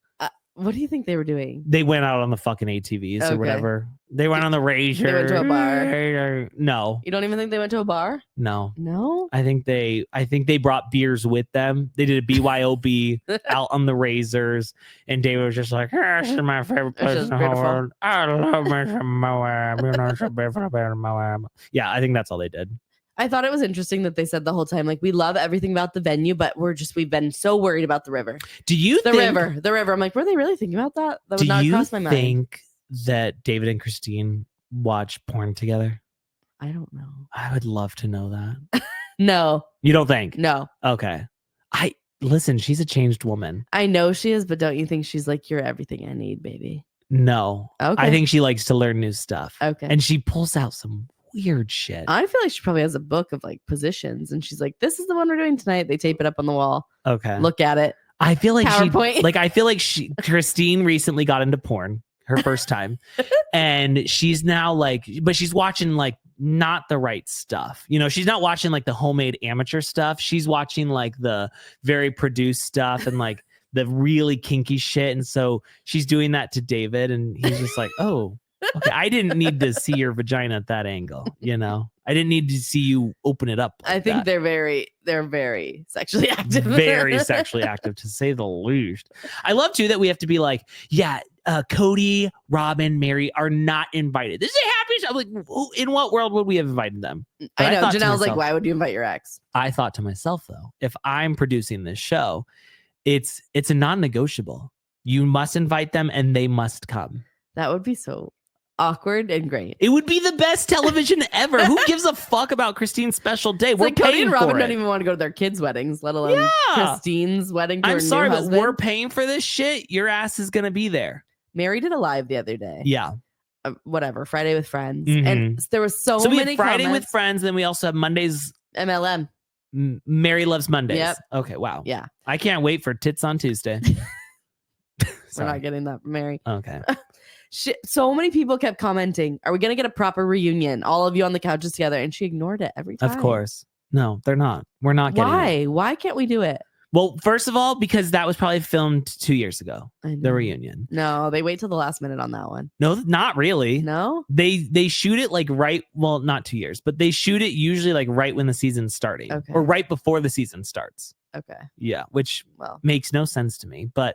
What do you think they were doing? They went out on the fucking ATVs or whatever. They went on the Razor. They went to a bar. No. You don't even think they went to a bar? No. No? I think they brought beers with them. They did a BYOB out on the Razors, and David was just like, this is my favorite place in the whole world. I love me some Moab. So beautiful about Moab. Yeah, I think that's all they did. I thought it was interesting that they said the whole time, like, we love everything about the venue, but we've been so worried about the river. Do you think the river? I'm like, were they really thinking about that? That would not cross my mind. Do you think that David and Christine watch porn together? I don't know. I would love to know that. No. You don't think? No. Okay. Listen, she's a changed woman. I know she is, but don't you think she's like, you're everything I need, baby? No. Okay. I think she likes to learn new stuff. Okay. And she pulls out some weird shit. I feel like she probably has a book of like positions, and she's like, this is the one we're doing tonight. They tape it up on the wall. Okay. Look at it. I feel like PowerPoint. Christine recently got into porn, her first time. And she's now like, but she's watching like not the right stuff. She's not watching like the homemade amateur stuff. She's watching like the very produced stuff and like the really kinky shit. And so she's doing that to David, and he's just like, oh, okay, I didn't need to see your vagina at that angle, I didn't need to see you open it up. I think they're very sexually active. Very sexually active, to say the least. I love too that we have to be like, yeah, Kody, Robyn, Meri are not invited. This is a happy show. I'm like, in what world would we have invited them? But I know. Janelle's like, why would you invite your ex? I thought to myself though, if I'm producing this show, it's a non-negotiable. You must invite them, and they must come. That would be so awkward and great. It would be the best television ever. Who gives a fuck about Christine's special day? We're like Kody and Robyn don't even want to go to their kids' weddings, let alone Christine's wedding. I'm sorry, but we're paying for this shit. Your ass is gonna be there. Meri did a live the other day. Yeah. Whatever, Friday with Friends. And there was so many we have Friday with Friends, then we also have Mondays. MLM. Meri loves Mondays. Yep. Okay, wow. Yeah. I can't wait for Tits on Tuesday. We're not getting that from Meri. Okay. So many people kept commenting, are we going to get a proper reunion? All of you on the couches together. And she ignored it every time. Of course. No, they're not. We're not getting it. Why can't we do it? Well, first of all, because that was probably filmed 2 years ago, the reunion. No, they wait till the last minute on that one. No, not really. No? They shoot it like not 2 years, but they shoot it usually like right when the season's starting or right before the season starts. Okay. Yeah, which makes no sense to me. But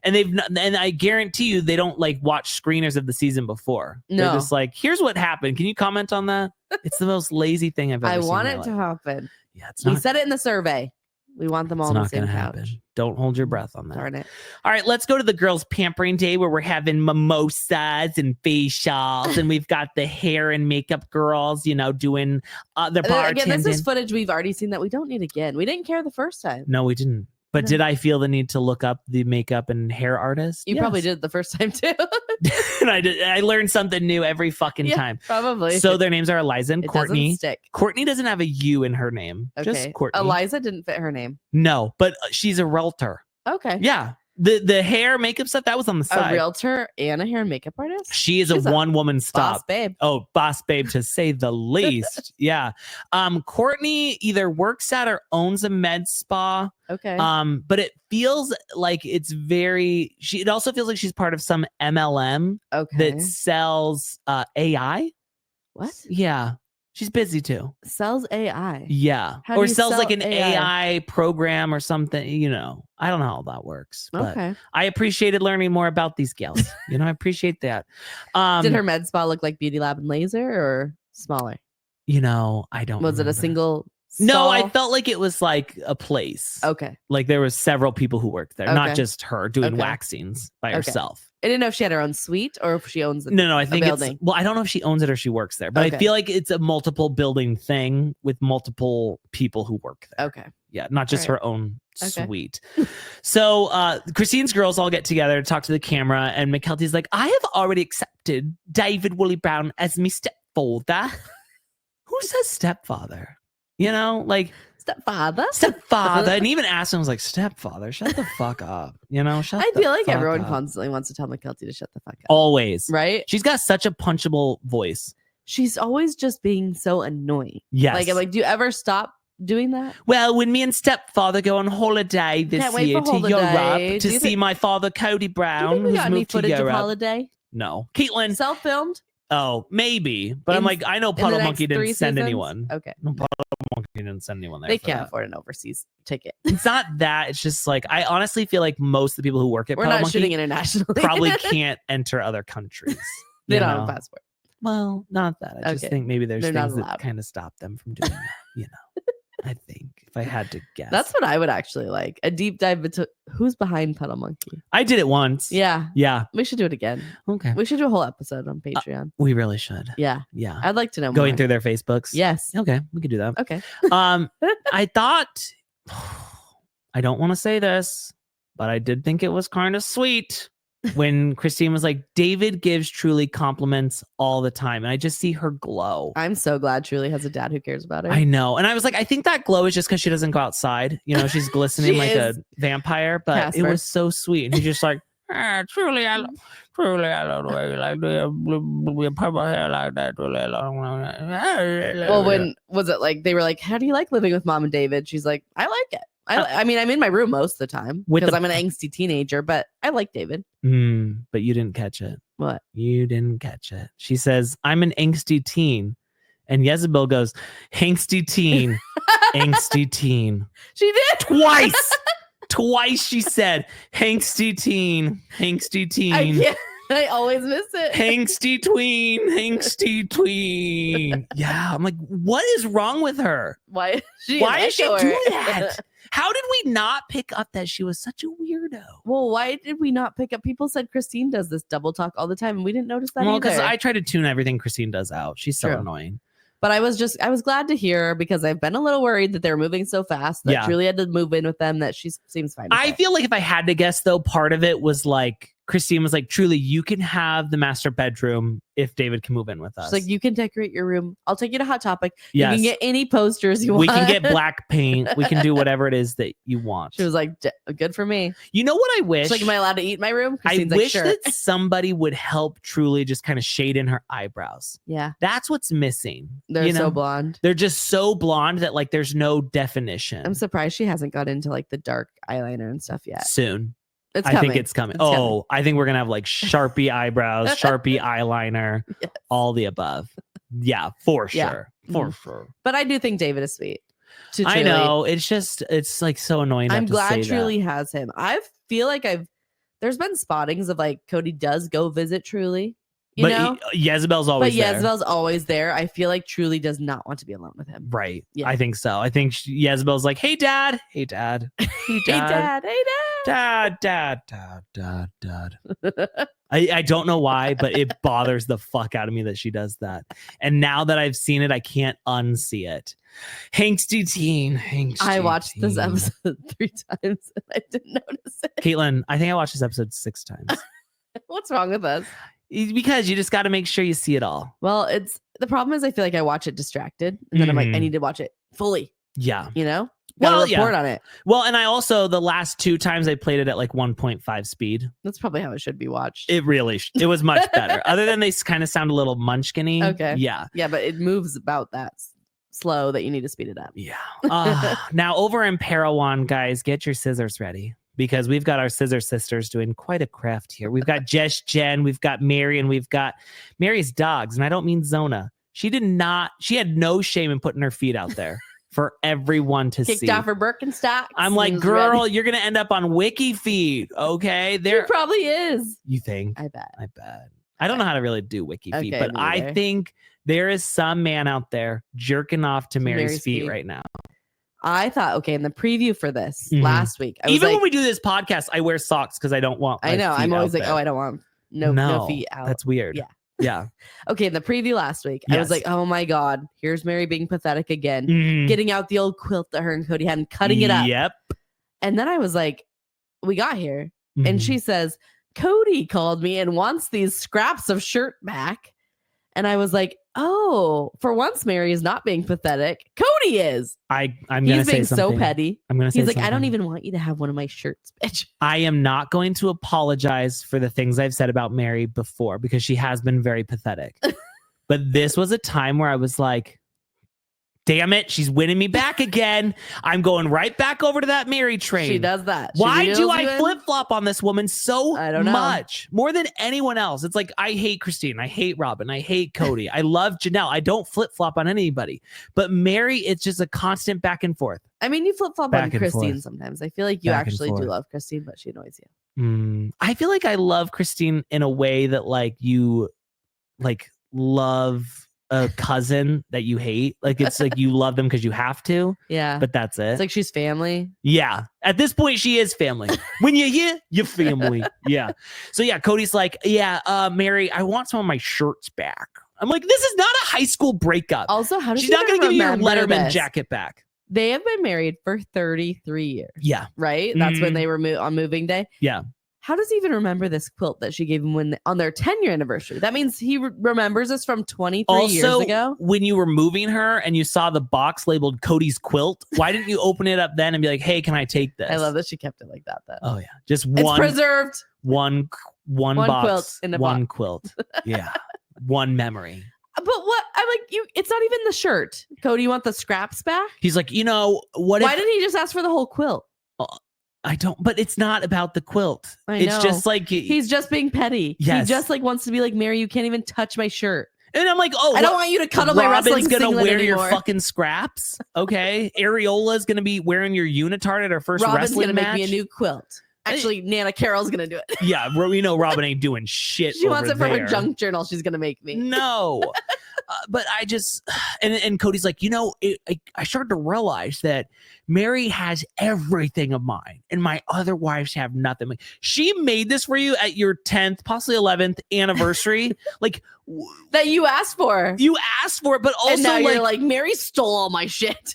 and I guarantee you they don't like watch screeners of the season before. No. They're just like, here's what happened. Can you comment on that? It's the most lazy thing I've ever seen. I want it to happen. Yeah, he said it in the survey. We want them all on the same couch. Happen. Don't hold your breath on that. Darn it. All right, let's go to the girls' pampering day where we're having mimosas and facials, and we've got the hair and makeup girls, doing the bartending. Again, this is footage we've already seen that we don't need again. We didn't care the first time. No, we didn't. But did I feel the need to look up the makeup and hair artist? You probably did the first time too. And I did. I learned something new every fucking time. Probably. So their names are Eliza and Courtney. Stick. Courtney doesn't have a U in her name. Okay. Just Courtney. Eliza didn't fit her name. No, but she's a realtor. Okay. Yeah. The hair makeup stuff that was on the side. A realtor and a hair and makeup artist. She's a one-woman stop. Boss babe. Oh, boss babe to say the least. Yeah. Courtney either works at or owns a med spa. Okay. But it feels like it's it also feels like she's part of some MLM that sells AI. What? Yeah. She's busy too. Sells AI. Yeah. Or sells like an AI program or something, I don't know how that works. But I appreciated learning more about these gals. I appreciate that. Did her med spa look like Beauty Lab and Laser or smaller? I don't Was it a single stall? No, I felt like it was like a place. Okay. Like there was several people who worked there, not just her doing waxings by herself. I didn't know if she had her own suite or if she owns No, I think it's I don't know if she owns it or she works there, but I feel like it's a multiple building thing with multiple people who work there. Okay. Yeah, not just her own suite. So Christine's girls all get together to talk to the camera, and McKelty's like, I have already accepted David Woolley Brown as my stepfather. Who says stepfather? Like stepfather. And even Aston was like, stepfather, shut the fuck up. I feel like everyone constantly wants to tell McKelty to shut the fuck up. Always. Right? She's got such a punchable voice. She's always just being so annoying. Yes. Like, I'm like, do you ever stop doing that? Well, when me and stepfather go on holiday this year to Europe to see my father, Kody Brown, who's got moved to Europe. Of holiday? No. Caitlin. Self-filmed? Oh, maybe. But I'm like, I know Puddle Monkey didn't send anyone. Okay. No, Puddle Monkey didn't send anyone there. They can't afford an overseas ticket. It's not that. It's just like, I honestly feel like most of the people who work at Puddle Monkey shooting internationally. probably can't enter other countries. They don't have a passport. Well, not that. I just think maybe there's things that kind of stop them from doing that, I think, if I had to guess. That's what I would actually like. A deep dive into who's behind Puddle Monkey. I did it once. Yeah. Yeah. We should do it again. Okay. We should do a whole episode on Patreon. We really should. Yeah. Yeah. I'd like to know Going more. through their Facebooks. Yes. Okay. We could do that. Okay. I thought, I don't want to say this, but I did think it was kind of sweet when Christine was like, David gives Truly compliments all the time. And I just see her glow. I'm so glad Truly has a dad who cares about her. I know. And I was like, I think that glow is just because she doesn't go outside. She's glistening like a vampire, but Casper. It was so sweet. And he's just like, Truly, I love the way you like the purple hair like that. Well, when was it like, they were like, how do you like living with mom and David? She's like, I like it. I mean, I'm in my room most of the time because I'm an angsty teenager, but I like David. But you didn't catch it. What? You didn't catch it. She says, I'm an angsty teen. And Jezebel goes, hangsty teen, angsty teen. She did. Twice. Twice she said, hangsty teen, hangsty teen. I always miss it. Hangsty tween. Yeah, I'm like, what is wrong with her? Why is she do that? How did we not pick up that she was such a weirdo? Well, why did we not pick up? People said Christine does this double talk all the time, and we didn't notice that. Well, because I try to tune everything Christine does out. She's so annoying. But I was glad to hear, because I've been a little worried that they're moving so fast that Truly had to move in with them, that she seems fine. I feel like if I had to guess, though, part of it was like Christine was like, truly, you can have the master bedroom if David can move in with us. She's like, you can decorate your room. I'll take you to Hot Topic. Yes. You can get any posters you we want. can get black paint. We can do whatever it is that you want. She was like, good for me. You know what I wish? She's like, am I allowed to eat in my room? Christine's I wish sure. that somebody would help Truly just kind of shade in her eyebrows. Yeah. That's what's missing. They're so blonde. They're just so blonde that like there's no definition. I'm surprised she hasn't got into like the dark eyeliner and stuff yet. Soon. It's I coming. think it's coming. I think we're going to have like Sharpie eyebrows, Sharpie eyeliner, yes. all the above. Yeah, for sure. For sure. But I do think David is sweet. I know. It's like so annoying. I'm glad Truly has him. I feel like there's been spottings of like Kody does go visit Truly. You know? Jezebel's always there. Jezebel's always there. I feel like Truly does not want to be alone with him. Right. Yeah. I think so. I think Jezebel's like, hey, dad. Hey, dad. Hey, dad. Hey, dad. Dad. I don't know why, but it bothers the fuck out of me that she does that. And now that I've seen it, I can't unsee it. Hangsty teen. I watched this episode 3 times and I didn't notice it. Caitlin, I think I watched this episode 6 times. What's wrong with us? Because you just got to make sure you see it all. Well, the problem is I feel like I watch it distracted and then I'm like, I need to watch it fully. Yeah. You know? Gotta report on it. Well, and I also, the last 2 times I played it at like 1.5 speed. That's probably how it should be watched. It was much better. Other than they kind of sound a little munchkin-y. Okay. Yeah. Yeah, but it moves about that slow that you need to speed it up. Yeah. Now over in Parowan, guys, get your scissors ready. Because we've got our scissor sisters doing quite a craft here. We've got Jess Jen, we've got Meri, and we've got Mary's dogs. And I don't mean Zona. She had no shame in putting her feet out there for everyone to see. Kicked off her Birkenstocks. I'm like, girl, you're going to end up on Wiki feet. Okay. She probably is. You think? I bet. I don't know how to really do Wiki feet, but I think there is some man out there jerking off to Mary's feet right now. I thought, in the preview for this last week, even when we do this podcast, I wear socks because I don't want. I know. I'm always like, I don't want no feet out. That's weird. Yeah. Yeah. Okay. In the preview last week, I was like, oh my God, here's Meri being pathetic again, getting out the old quilt that her and Kody had and cutting it up. Yep. And then I was like, we got here. And she says, Kody called me and wants these scraps of shirt back. And I was like, oh, for once, Meri is not being pathetic. Kody is. I'm going to say something. He's being so petty. I'm going to say something. I don't even want you to have one of my shirts, bitch. I am not going to apologize for the things I've said about Meri before because she has been very pathetic. But this was a time where I was like, damn it, she's winning me back again. I'm going right back over to that Meri train. She does that. Why do I flip-flop on this woman so much? More than anyone else. It's like, I hate Christine. I hate Robyn. I hate Kody. I love Janelle. I don't flip-flop on anybody. But Meri, it's just a constant back and forth. I mean, you flip-flop on Christine sometimes. I feel like you actually do love Christine, but she annoys you. I feel like I love Christine in a way that like you like love a cousin that you hate. Like it's like you love them because you have to. Yeah. But that's it. It's like she's family. Yeah. At this point, she is family. When you're here, you're family. Yeah. So yeah, Kody's like, Meri, I want some of my shirts back. I'm like, this is not a high school breakup. Also, how does she's not going to give you your Letterman jacket back? They have been married for 33 years. Yeah. Right? That's when they were on moving day. Yeah. How does he even remember this quilt that she gave him on their 10-year anniversary? That means he remembers us from 23 years ago. When you were moving her and you saw the box labeled Kody's quilt, why didn't you open it up then and be like, hey, can I take this? I love that she kept it like that, though. Oh, yeah. Just it's preserved. One box. Quilt in a one box. Quilt. Yeah. One memory. But what? I'm like, it's not even the shirt. Kody, you want the scraps back? He's like, why didn't he just ask for the whole quilt? I don't, but it's not about the quilt. I know. It's just like he's just being petty. Yes. He just like wants to be like, Meri, you can't even touch my shirt. And I'm like, I don't want you to cuddle my wrestling gonna singlet wear anymore. your fucking scraps. Okay. Areola's gonna be wearing your unitard at her first wrestling match. Robyn's gonna make me a new quilt. Actually, Nana Carol's gonna do it. Yeah, we know Robyn ain't doing shit. She wants it for her junk journal. She's gonna make me. No. But I just, and Kody's like, I started to realize that Meri has everything of mine and my other wives have nothing. Like, she made this for you at your 10th, possibly 11th anniversary. Like that you asked for. You asked for it, but also and now you're like, Meri stole all my shit.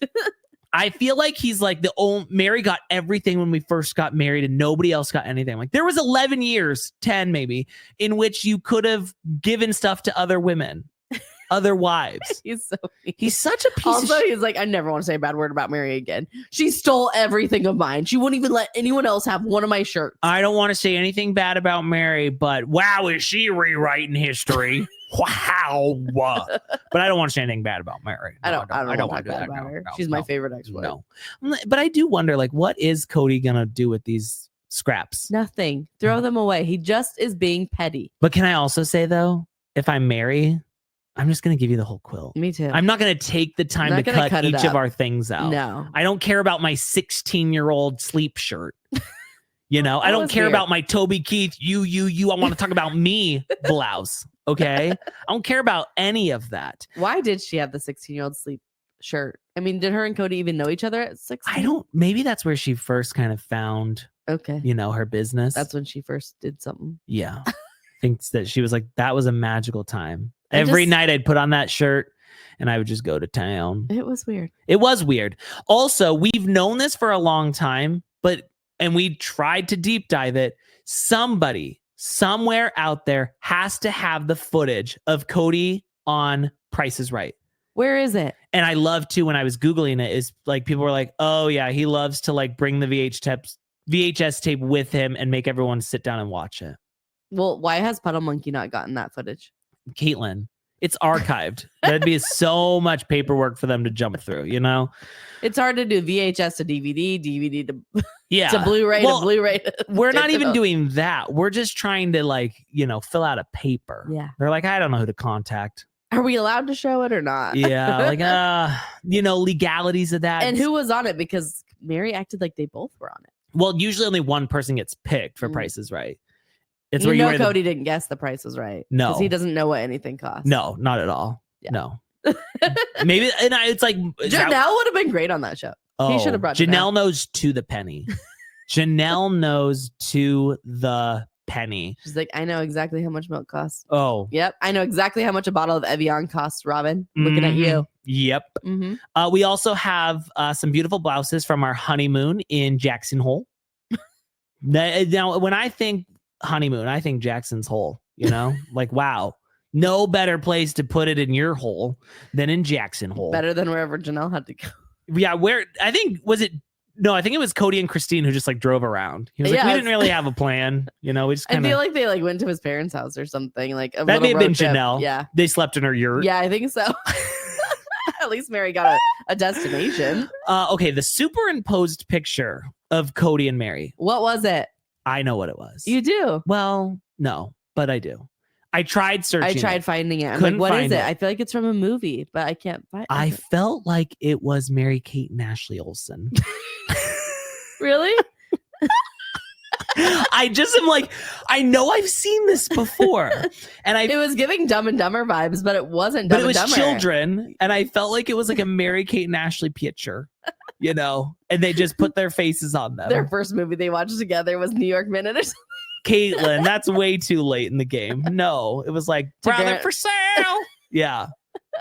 I feel like he's like the old Meri got everything when we first got married and nobody else got anything. Like there was 11 years, 10 maybe, in which you could have given stuff to other women, other wives. He's such a piece of shit. He's like, I never want to say a bad word about Meri again. She stole everything of mine. She wouldn't even let anyone else have one of my shirts. I don't want to say anything bad about Meri, but wow, is she rewriting history? Wow. But I don't want to say anything bad about Meri. I don't want to do that about her. She's my favorite ex-wife. No. But I do wonder, like, what is Kody going to do with these scraps? Nothing. Throw them away. He just is being petty. But can I also say, though, if I'm Meri, I'm just going to give you the whole quilt. Me too. I'm not going to take the time to cut each of our things out. No. I don't care about my 16-year-old sleep shirt. You know, I don't care about my Toby Keith, you. I want to talk about me blouse. Okay. I don't care about any of that. Why did she have the 16-year-old sleep shirt? I mean, did her and Kody even know each other at 16? Maybe that's where she first kind of found, her business. That's when she first did something. Yeah. I think that she was like, that was a magical time. Every night I'd put on that shirt and I would just go to town. It was weird. It was weird. Also, we've known this for a long time, and we tried to deep dive it. Somebody somewhere out there has to have the footage of Kody on Price is Right. Where is it? And I love to, when I was Googling it, is like people were like, oh yeah, he loves to like bring the VHS tape with him and make everyone sit down and watch it. Well, why has Puddle Monkey not gotten that footage? Caitlin, it's archived. That'd be so much paperwork for them to jump through, you know? It's hard to do VHS to DVD, DVD to to Blu-ray to Blu-ray. We're not even doing that. We're just trying to fill out a paper. Yeah. They're like, I don't know who to contact. Are we allowed to show it or not? Yeah. Legalities of that. And who was on it? Because Meri acted like they both were on it. Well, usually only one person gets picked for Price is Right. It's where Kody didn't guess the price was right. No. Because he doesn't know what anything costs. No, not at all. Yeah. No. Maybe, and it's like Janelle would have been great on that show. He should have brought Janelle knows to the penny. Janelle knows to the penny. She's like, I know exactly how much milk costs. Oh. Yep. I know exactly how much a bottle of Evian costs, Robyn. Looking at you. Yep. Mm-hmm. We also have some beautiful blouses from our honeymoon in Jackson Hole. Now, when I think honeymoon, I think Jackson's Hole, like, wow, no better place to put it in your hole than in Jackson Hole. Better than wherever Janelle had to go. Yeah, I think it was Kody and Christine who just like drove around. He was like, we didn't really have a plan. We just kind of. I feel like they went to his parents' house or something. Like that may have been trip. Janelle. Yeah. They slept in her yurt. Yeah, I think so. At least Meri got a destination. Okay, the superimposed picture of Kody and Meri. What was it? I know what it was. You do? Well, no, but I do. I tried searching. I tried finding it. I'm Couldn't like, what find is it? I feel like it's from a movie, but I can't find it. I felt like it was Mary-Kate and Ashley Olsen. Really? I just am like, I know I've seen this before. And it was giving Dumb and Dumber vibes, but it wasn't Dumb and Dumber. But it was children. And I felt like it was like a Mary-Kate and Ashley picture. And they just put their faces on them. Their first movie they watched together was New York Minute or something. Caitlin, that's way too late in the game. No, it was like, brother for sale. Yeah.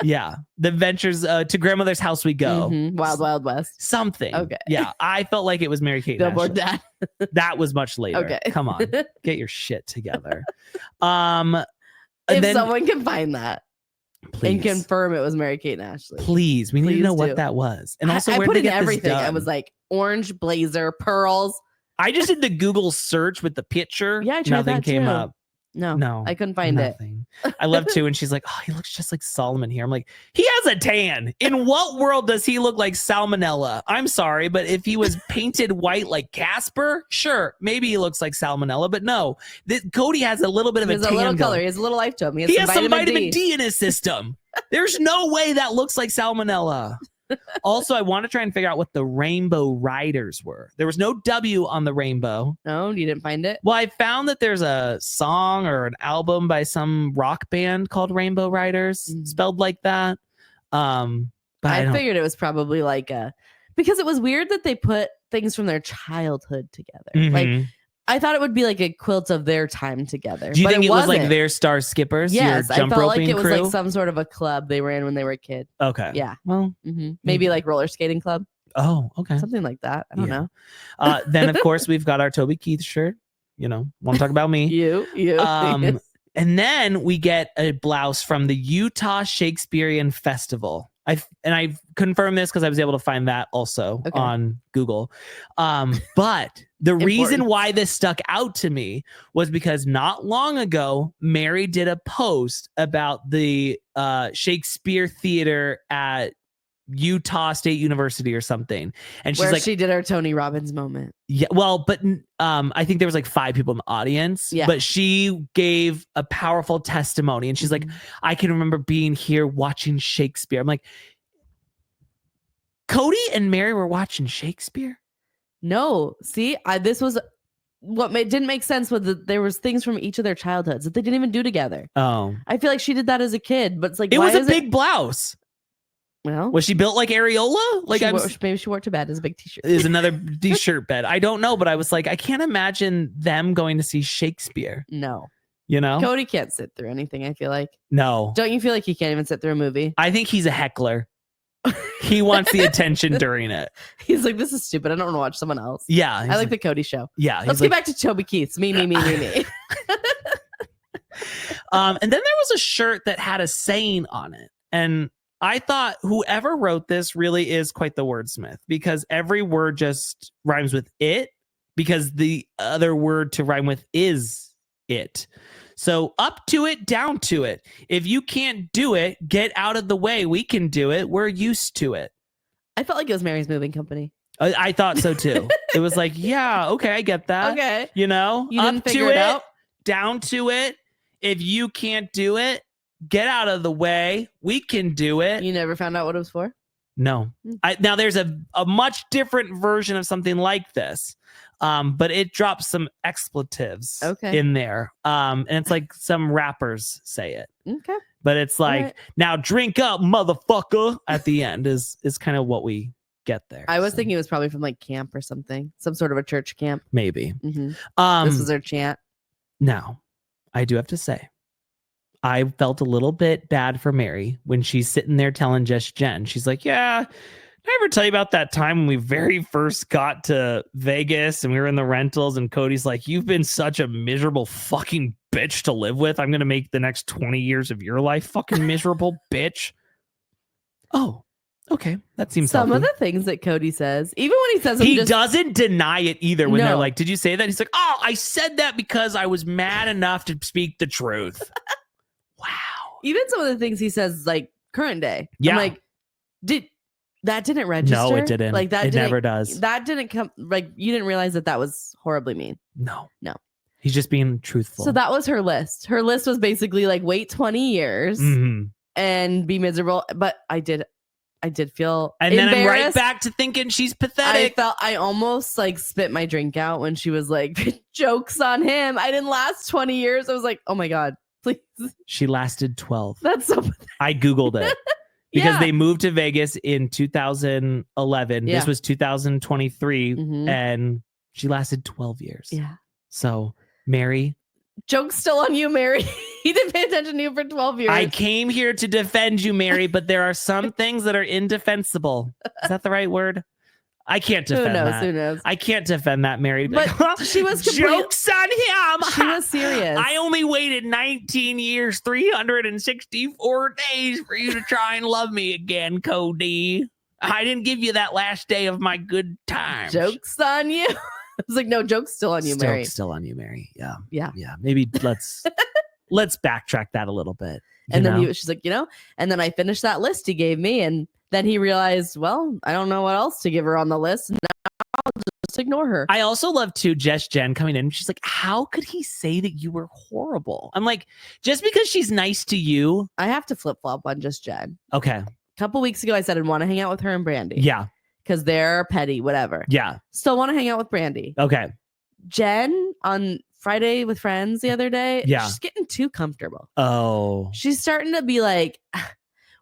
Yeah. The Adventures to Grandmother's House We Go. Mm-hmm. Wild Wild West. Something. Okay. Yeah. I felt like it was Meri-Kate and Ashley. That. That was much later. Okay. Come on. Get your shit together. If someone can find that. Please. And confirm it was Meri-Kate and Ashley. Please. We need to know what that was. And also, I where put did they in get everything. this done? I was like, orange blazer, pearls. I just did the Google search with the picture. Yeah, I tried Nothing that came too. up. No, I couldn't find nothing. I love too. And she's like, oh, he looks just like Solomon here. I'm like, he has a tan. In what world does he look like salmonella? I'm sorry, but if he was painted white like Casper, sure, maybe he looks like salmonella. But no, Kody has a little bit of a tan. A little color. He has a little life to him. He has some vitamin D in his system. There's no way that looks like salmonella. Also, I want to try and figure out what the Rainbow Riders were. There was no W on the rainbow. No, you didn't find it? Well, I found that there's a song or an album by some rock band called Rainbow Riders, spelled like that. But I figured it was probably like because it was weird that they put things from their childhood together. Mm-hmm. Like, I thought it would be like a quilt of their time together. Do you think it was wasn't. like their Star Skippers? Yes, your jump I felt roping like it was crew? like some sort of a club they ran when they were a kid. Okay. Yeah. Well, maybe like roller skating club. Oh, okay. Something like that. I don't know. Then, of course, we've got our Toby Keith shirt. Want to talk about me. You. And then we get a blouse from the Utah Shakespearean Festival. I've confirmed this because I was able to find that also on Google. But the reason why this stuck out to me was because not long ago, Meri did a post about the Shakespeare Theater at Utah State University or something, and she's she did her Tony Robbins moment. Yeah, well, but I think there was like 5 people in the audience. Yeah, but she gave a powerful testimony, and she's like, "I can remember being here watching Shakespeare." I'm like, Kody and Meri were watching Shakespeare. No, see, this was what didn't make sense. There was things from each of their childhoods that they didn't even do together. Oh, I feel like she did that as a kid, but it's like it was a big blouse. Well, was she built like Areola? Like maybe she wore it to bed as a big t-shirt. Is another t-shirt bed. I don't know, but I was like, I can't imagine them going to see Shakespeare. No. Kody can't sit through anything, I feel like. No. Don't you feel like he can't even sit through a movie? I think he's a heckler. He wants the attention during it. He's like, this is stupid. I don't want to watch someone else. Yeah. I like the Kody show. Yeah. Let's get back to Toby Keith's. Me. And then there was a shirt that had a saying on it. And I thought whoever wrote this really is quite the wordsmith, because every word just rhymes with it, because the other word to rhyme with is it. So up to it, down to it. If you can't do it, get out of the way. We can do it. We're used to it. I felt like it was Meri's moving company. I thought so too. It was like, yeah, okay, I get that. Okay. You didn't figure it out? Down to it. If you can't do it, get out of the way. We can do it. You never found out what it was for? No. Now there's a much different version of something like this. But it drops some expletives in there. And it's like some rappers say it. Okay. But it's like, now drink up, motherfucker, at the end is kind of what we get there. I was thinking it was probably from like camp or something. Some sort of a church camp. Maybe. Mm-hmm. This was their chant. Now, I do have to say, I felt a little bit bad for Meri when she's sitting there telling just Jen. She's like, yeah, did I ever tell you about that time when we very first got to Vegas and we were in the rentals and Kody's like, you've been such a miserable fucking bitch to live with. I'm going to make the next 20 years of your life fucking miserable bitch. Oh, okay. That seems some healthy. of the things that Kody says, even when he says them, he doesn't deny it either when No. they're like, did you say that? He's like, oh, I said that because I was mad enough to speak the truth. Wow. Even some of the things he says, like current day. Yeah. I'm like, that didn't register? No, it didn't. Like that it never does. That didn't come. Like you didn't realize that was horribly mean. No. He's just being truthful. So that was her list. Her list was basically like wait 20 years and be miserable. But I did feel and then I'm right embarrassed. back to thinking she's pathetic. I almost like spit my drink out when she was like, jokes on him. I didn't last 20 years. I was like, oh my God, please. She lasted 12. That's so pathetic. I Googled it. Because they moved to Vegas in 2011. Yeah. This was 2023. And she lasted 12 years. Yeah. So, Meri. Joke's still on you, Meri. He didn't pay attention to you for 12 years. I came here to defend you, Meri, but there are some things that are indefensible. Is that the right word? I can't defend that. Who knows? I can't defend that, Meri. But she was jokes on him. She was serious. I only waited 19 years, 364 days for you to try and love me again, Kody. I didn't give you that last day of my good times. Jokes on you. I was like, no, joke's still on you, Meri. Still on you, Meri. Yeah. Yeah. Maybe let's backtrack that a little bit. And then she's like, and then I finished that list he gave me, and then he realized, well, I don't know what else to give her on the list. Now I'll just ignore her. I also love too Jess Jen coming in. She's like, how could he say that you were horrible? I'm like, just because she's nice to you. I have to flip flop on just Jen. Okay. A couple weeks ago, I said I'd want to hang out with her and Brandy. Yeah. Because they're petty, whatever. Yeah. Still want to hang out with Brandy. Okay. Jen on Friday with Friends the other day. Yeah. She's getting too comfortable. Oh. She's starting to be like,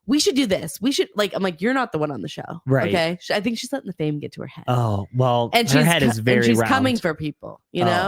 we should do this. We should I'm like, you're not the one on the show. Right. Okay. I think she's letting the fame get to her head. Oh, well, and her head is very and she's round. coming for people,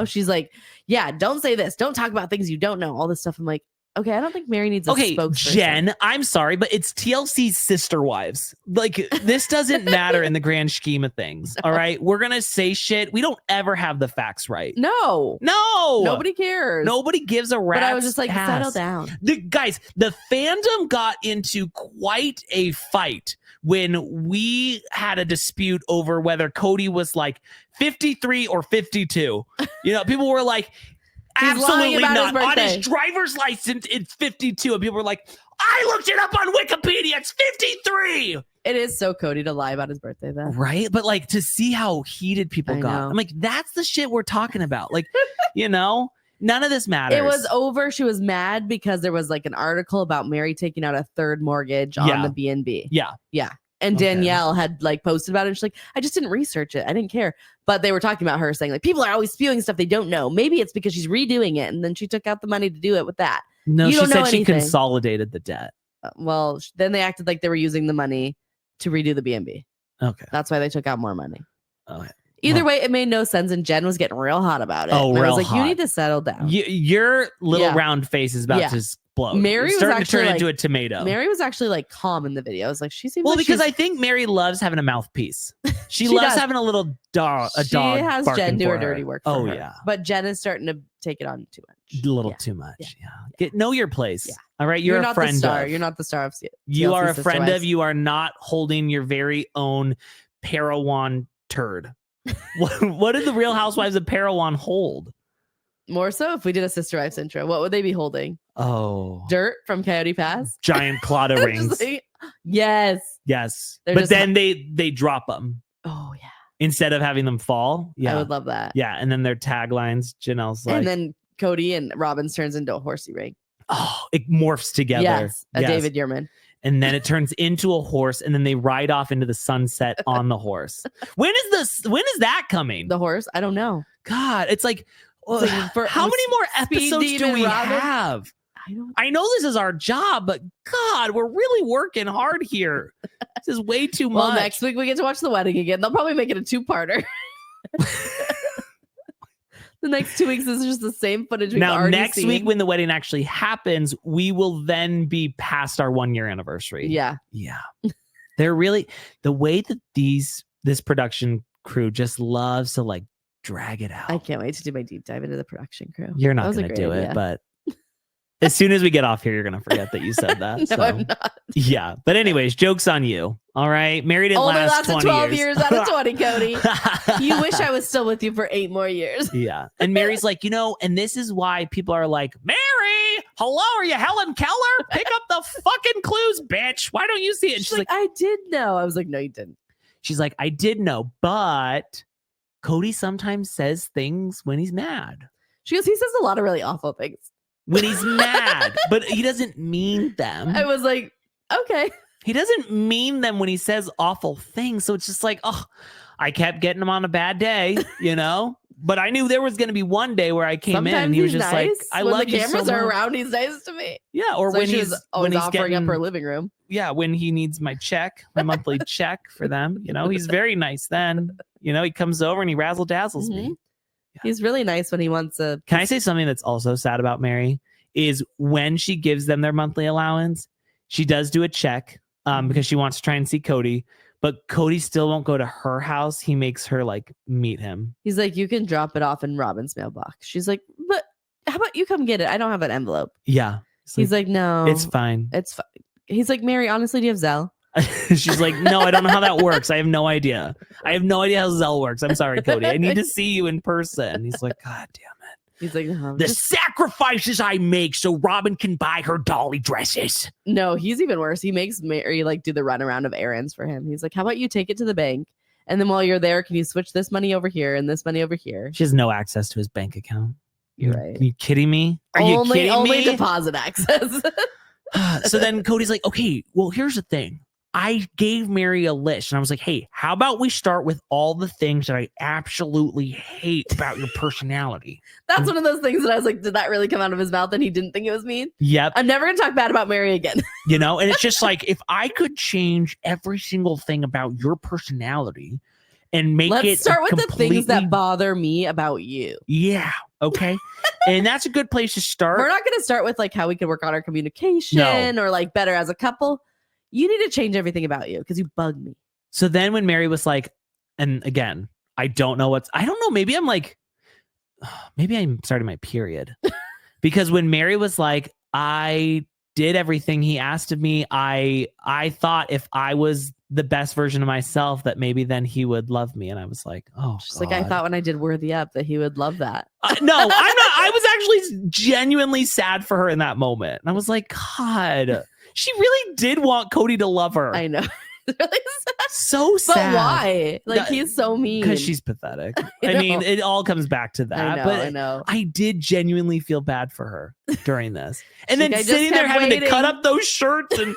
She's like, yeah, don't say this. Don't talk about things you don't know. All this stuff. I'm like, Okay, I don't think Meri needs a spokesperson. Jen, I'm sorry, but it's TLC's sister wives. Like, this doesn't matter in the grand scheme of things. All right, we're gonna say shit. We don't ever have the facts right. No, nobody cares. Nobody gives a rat's But I was just like, ass. settle down. Guys, the fandom got into quite a fight when we had a dispute over whether Kody was like 53 or 52. You know, people were like, absolutely not. On his driver's license, it's 52. And people were like, I looked it up on Wikipedia. It's 53. It is so Kody to lie about his birthday, though. Right? But like, to see how heated people got. I'm like, that's the shit we're talking about. Like, you know, none of this matters. It was over. She was mad because there was like an article about Meri taking out a third mortgage on the B&B. Yeah. And Danielle had like posted about it. And she's like, I just didn't research it. I didn't care. But they were talking about her saying like, people are always spewing stuff they don't know. Maybe it's because she's redoing it. And then she took out the money to do it with that. No, she said she consolidated the debt. Well, then they acted like they were using the money to redo the B&B. Okay. That's why they took out more money. Okay. Either way, it made no sense. And Jen was getting real hot about it. Oh, and real I was like, hot. You need to settle down. Your little round face is about to explode. Meri was starting to actually turn into a tomato. Meri was actually like calm in the video. It's like she seems because I think Meri loves having a mouthpiece. She loves having a little dog. She has Jen do her dirty work. Oh her. yeah, but Jen is starting to take it on too much. A little too much. Yeah. Know your place. Yeah. All right, you're a not friend the star. of. You're not the star of. You are a friend of. You are not holding your very own Parowan turd. What did the Real Housewives of Parowan hold? More so, if we did a Sister Wives intro, what would they be holding? Oh, dirt from Coyote Pass, giant Clawda rings. Yes. But then they drop them. Oh yeah. Instead of having them fall. Yeah, I would love that. Yeah, and then their taglines. Janelle's like, and then Kody and Robyn's turns into a horsey ring. Oh, it morphs together. Yes, David Yearman. And then it turns into a horse, and then they ride off into the sunset on the horse. When is that coming? The horse? I don't know. God, it's like how many more episodes do we have? I know this is our job, but God, we're really working hard here. This is way too much. Well, next week we get to watch the wedding again. They'll probably make it a 2-parter. The next 2 weeks is just the same footage we've already next seen. week when the wedding actually happens, we will then be past our 1-year anniversary. Yeah. They're really the way that this production crew just loves to like drag it out. I can't wait to do my deep dive into the production crew. You're not going to do it, but as soon as we get off here, you're going to forget that you said that. No, I'm not. Yeah. But anyways, joke's on you. All right. Married didn't only last 20 12 years out of 20, Kody. You wish I was still with you for 8 more years. Yeah. And Mary's like, and this is why people are like, Meri, hello, are you Helen Keller? Pick up the fucking clues, bitch. Why don't you see it? And she's like, I did know. I was like, no, you didn't. She's like, I did know, but Kody sometimes says things when he's mad. She goes, he says a lot of really awful things. When he's mad, but he doesn't mean them. I was like, okay. He doesn't mean them when he says awful things. So it's just like, I kept getting him on a bad day, But I knew there was going to be one day where I came Sometimes in and he was just nice. like, I when love the you so cameras much. are around, he's nice to me. Yeah, or so when he's offering getting up her living room. Yeah, when he needs my monthly check for them. He's very nice then. He comes over and he razzle dazzles me. Yeah. He's really nice when he wants to. Can I say something that's also sad about Meri? Is when she gives them their monthly allowance, she does do a check because she wants to try and see Kody, but Kody still won't go to her house. He makes her like meet him. He's like, you can drop it off in Robyn's mailbox. She's like, but how about you come get it? I don't have an envelope. Yeah. He's like, no, it's fine. It's fine. He's like, Meri, honestly, do you have Zelle? She's like, no, I don't know how that works. I have no idea. I have no idea how Zelle works. I'm sorry, Kody. I need to see you in person. He's like, God damn it. He's like, the sacrifices I make so Robyn can buy her dolly dresses. No, he's even worse. He makes Meri like do the runaround of errands for him. He's like, how about you take it to the bank? And then while you're there, can you switch this money over here and this money over here? She has no access to his bank account. You're right. Are you kidding me? Are you kidding me? Only deposit access. So then Cody's like, okay, well, here's the thing. I gave Meri a list and I was like, hey, how about we start with all the things that I absolutely hate about your personality? That's one of those things that I was like, did that really come out of his mouth and he didn't think it was mean? Yep. I'm never going to talk bad about Meri again. And it's just like, if I could change every single thing about your personality and make Let's start with the things that bother me about you. Yeah. Okay. And that's a good place to start. We're not going to start with like how we can work on our communication or like better as a couple. You need to change everything about you because you bug me. So then when Meri was like, and again, I don't know. Maybe I'm starting my period. Because when Meri was like, I did everything he asked of me, I thought if I was the best version of myself, that maybe then he would love me. And I was like, oh, just like I thought when I did Worthy Up that he would love that. No, I'm not. I was actually genuinely sad for her in that moment. And I was like, God, she really did want Kody to love her. I know. Really sad. So sad. But why? Like he's so mean. Because she's pathetic. I mean, it all comes back to that. I know. I did genuinely feel bad for her during this. And then like, sitting there having to cut up those shirts and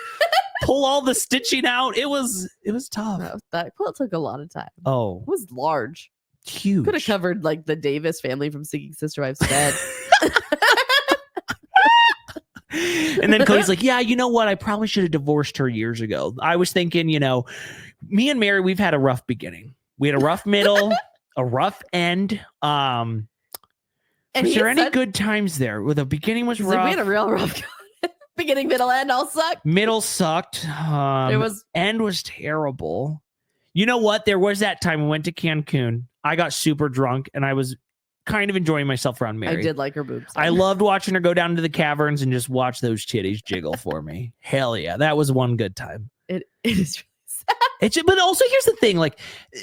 pull all the stitching out. It was tough. That quilt took a lot of time. Oh. It was large. Huge. Could have covered like the Davis family from Singing Sister Wives Dead. And then Kody's like, yeah, you know what? I probably should have divorced her years ago. I was thinking, me and Meri, we've had a rough beginning. We had a rough middle, a rough end. Was there any good times there? Where the beginning was rough. Like, we had a real rough beginning, middle, end all sucked. Middle sucked. End was terrible. You know what? There was that time we went to Cancun. I got super drunk and I was kind of enjoying myself around Meri. I did like her boobs. I loved watching her go down to the caverns and just watch those titties jiggle for me. Hell yeah. That was one good time. It is really sad. But also here's the thing, like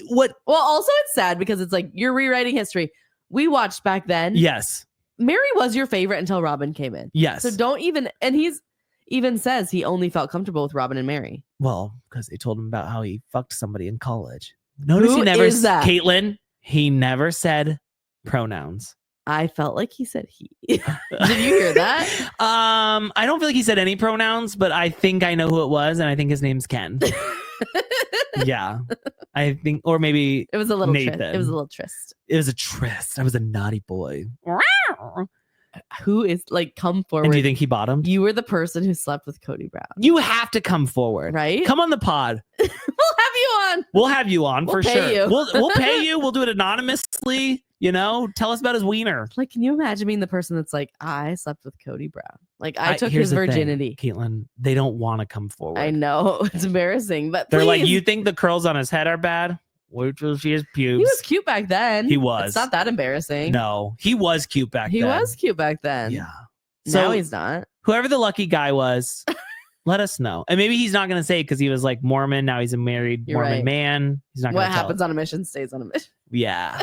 what? Well, also it's sad because it's like you're rewriting history. We watched back then. Yes. Meri was your favorite until Robyn came in. Yes. So don't even, and he's even says he only felt comfortable with Robyn and Meri. Well, because they told him about how he fucked somebody in college. Notice he never is that? Caitlin, he never said pronouns. I felt like he said he. Did you hear that? I don't feel like he said any pronouns, but I think I know who it was, and I think his name's Ken. Yeah. I think, or maybe it was a little Nathan. It was a little tryst. It was a tryst. I was a naughty boy. Who is like, come forward. And do you think he bottomed? You were the person who slept with Kody Brown. You have to come forward. Right? Come on the pod. We'll have you on. We'll have you on for sure. You. We'll pay you. We'll do it anonymously. Tell us about his wiener. Like, can you imagine being the person that's like, I slept with Kody Brown. Like, I took his virginity. Caitlin, they don't want to come forward. I know. It's embarrassing, but they're please. like, you think the curls on his head are bad? Wait till she has pubes. He was cute back then. He was. It's not that embarrassing. No, he was cute back then. He was cute back then. Yeah. Now he's not. Whoever the lucky guy was, let us know. And maybe he's not going to say because he was like Mormon. Now he's a married Mormon man. He's not. What happens on a mission stays on a mission. Yeah.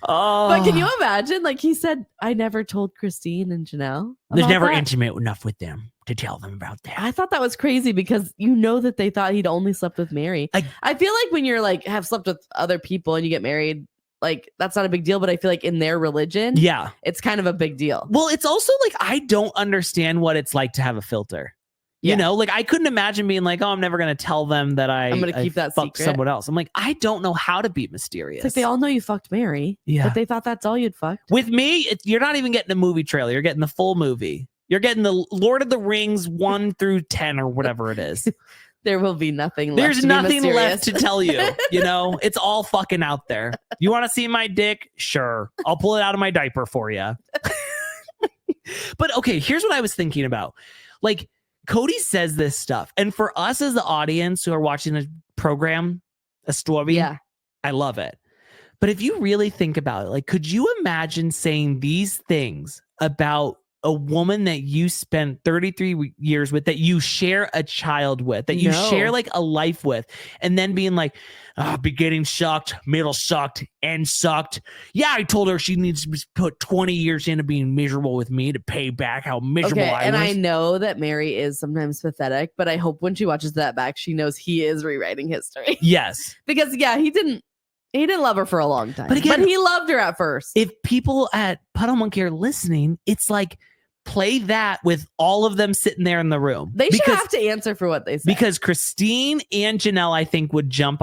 But can you imagine? Like he said, I never told Christine and Janelle. There's never intimate enough with them to tell them about that. I thought that was crazy because that they thought he'd only slept with Meri. I feel like when you're like have slept with other people and you get married, like that's not a big deal. But I feel like in their religion, yeah, it's kind of a big deal. Well, it's also like I don't understand what it's like to have a like I couldn't imagine being like, oh, I'm never going to tell them that I'm going to keep that fucked someone else. I'm like, I don't know how to be mysterious. It's like they all know you fucked Meri, but they thought that's all you'd fucked. With me, you're not even getting a movie trailer. You're getting the full movie. You're getting the Lord of the Rings 1 through 10 or whatever it is. There will be nothing left. There's nothing left to tell you. It's all fucking out there. You want to see my dick? Sure. I'll pull it out of my diaper for you. But okay, here's what I was thinking about. Like, Kody says this stuff. And for us as the audience who are watching the program, a story, I love it. But if you really think about it, like, could you imagine saying these things about a woman that you spent 33 years with, that you share a child with, that you share like a life with, and then being like, beginning sucked, middle sucked, end sucked. Yeah, I told her she needs to put 20 years into being miserable with me to pay back how miserable I was. And I know that Meri is sometimes pathetic, but I hope when she watches that back, she knows he is rewriting history. Yes. Because he didn't love her for a long time, but he loved her at first. If people at Puddle Monkey are listening, it's like, play that with all of them sitting there in the room. They should have to answer for what they say. Because Christine and Janelle, I think, would jump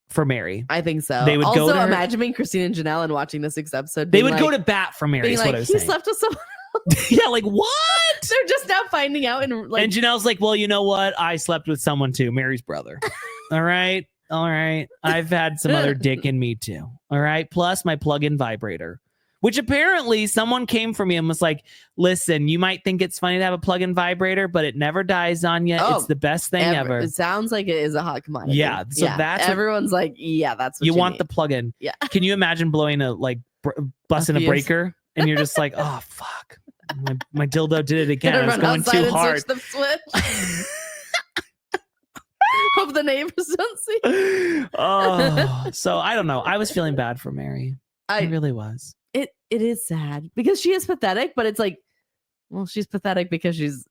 for Meri. I think so. They would also go to imagining Christine and Janelle and watching this episode. They would go to bat for Meri. Being like, he slept with someone else. Yeah, like what? They're just now finding out. And Janelle's like, well, you know what? I slept with someone too. Meri's brother. All right. All right. I've had some other dick in me too. All right. Plus my plug-in vibrator, which apparently someone came for me and was like, listen, you might think it's funny to have a plug-in vibrator, but it never dies on you. It's the best thing ever. It sounds like it is a hot commodity. Yeah. So that's everyone's like, yeah, that's what you want need. the plug-in. Yeah. Can you imagine blowing busting a breaker and you're just like, oh, fuck. My dildo did it again. I was going too hard. Switch the switch. Hope the neighbors don't see. Oh, so I don't know. I was feeling bad for Meri. I really was. It is sad because she is pathetic, but it's like, well, she's pathetic because she's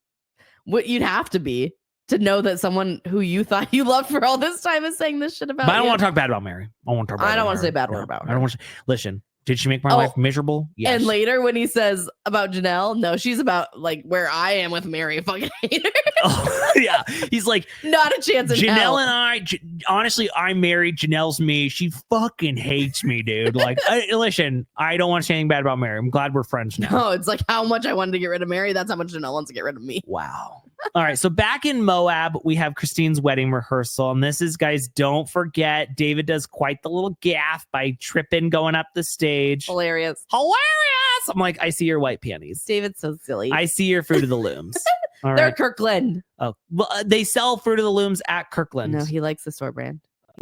what you'd have to be to know that someone who you thought you loved for all this time is saying this shit about you. But I don't want to talk bad about Meri. I don't want to say bad word about her. I don't want to listen. Did she make my life miserable? Yes. And later when he says about Janelle, no, she's about like where I am with Meri. I fucking hate her. Oh, yeah. He's like, not a chance in Janelle hell. And I, honestly, I'm married. Janelle's me. She fucking hates me, dude. Like, listen, I don't want to say anything bad about Meri. I'm glad we're friends now. No, it's like how much I wanted to get rid of Meri. That's how much Janelle wants to get rid of me. Wow. All right. So back in Moab, we have Christine's wedding rehearsal. And this is, guys, don't forget, David does quite the little gaffe by tripping going up the stage. Hilarious. I'm like, I see your white panties. David's so silly. I see your Fruit of the Looms. All They're right. Kirkland. Oh, well, they sell Fruit of the Looms at Kirkland. No, he likes the store brand.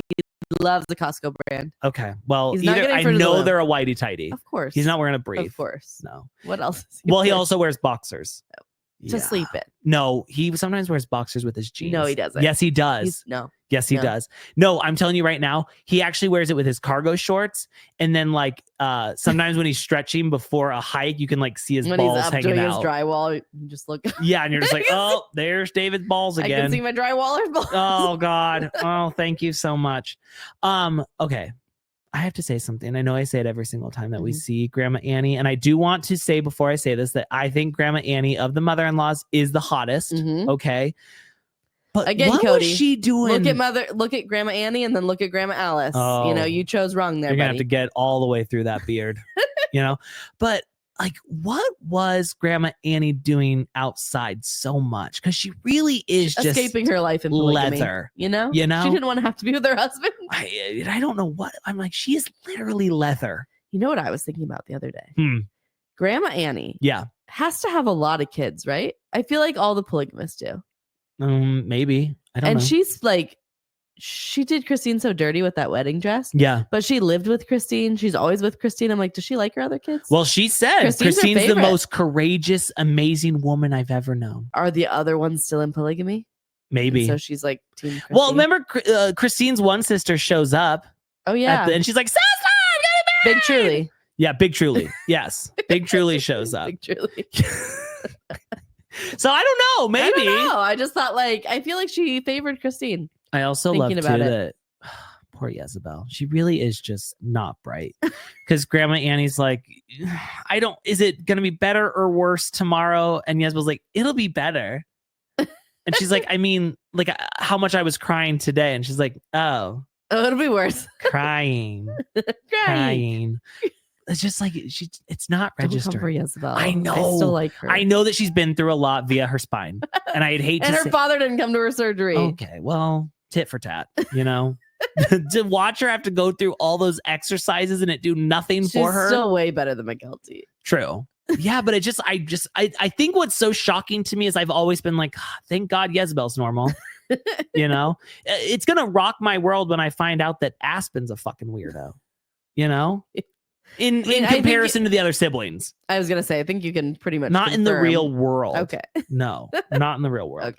He loves the Costco brand. Okay. Well, He's not either I Fruit of the know Loom. they're a whitey tighty. Of course. He's not wearing a brief. Of course. No. What else? Well, he also wears boxers. To sleep in. No, he sometimes wears boxers with his jeans. No, he doesn't. Yes, he does. Yes, he does. No, I'm telling you right now, he actually wears it with his cargo shorts. And then like sometimes when he's stretching before a hike, you can like see his when balls he's up hanging doing out. His drywall, you just look. Yeah, and you're just like, oh, there's David's balls again. I can see my drywaller's balls. Oh God. Oh, thank you so much. Okay. I have to say something. I know I say it every single time that we see Grandma Annie. And I do want to say before I say this that I think Grandma Annie of the mother-in-laws is the hottest. Okay. But again, what Kody, was she doing? Look at Grandma Annie and then look at Grandma Alice. Oh, you know, you chose wrong there. You're going to have to get all the way through that beard, you know? But like, what was Grandma Annie doing outside so much? Because she really is just escaping her life in polygamy, leather. You know? She didn't want to have to be with her husband. I don't know what. I'm like, she is literally leather. You know what I was thinking about the other day? Grandma Annie has to have a lot of kids, right? I feel like all the polygamists do. Maybe. I don't know. And she's like, she did Christine so dirty with that wedding dress. Yeah. But she lived with Christine. She's always with Christine. I'm like, does she like her other kids? Well, she said Christine's the most courageous, amazing woman I've ever known. Are the other ones still in polygamy? Maybe. And so she's like, Team Christine. Well, remember Christine's one sister shows up. Oh, yeah. And she's like, sister, I'm getting married. Big Truly. Yeah, Big Truly. Yes. Big Truly shows up. Big Truly. So I don't know. Maybe. I don't know. I just thought I feel like she favored Christine. I also love too that poor Jezebel. She really is just not bright. Because Grandma Annie's like, is it going to be better or worse tomorrow? And Jezebel's like, it'll be better. And she's like, I mean, like how much I was crying today. And she's like, oh, it'll be worse. Crying. It's just like it's not registered. For Jezebel. I know. I still like her. I know that she's been through a lot via her spine, and I'd hate and to. Her father didn't come to her surgery. Okay, well, tit for tat, you know. To watch her have to go through all those exercises and it do nothing for her. Still way better than McKelty. True. Yeah, but I think what's so shocking to me is I've always been like, thank God Jezebel's normal. You know, it's gonna rock my world when I find out that Aspen's a fucking weirdo. You know. In comparison to the other siblings. I was going to say, I think you can pretty much not confirm. In the real world. Okay. No, not in the real world.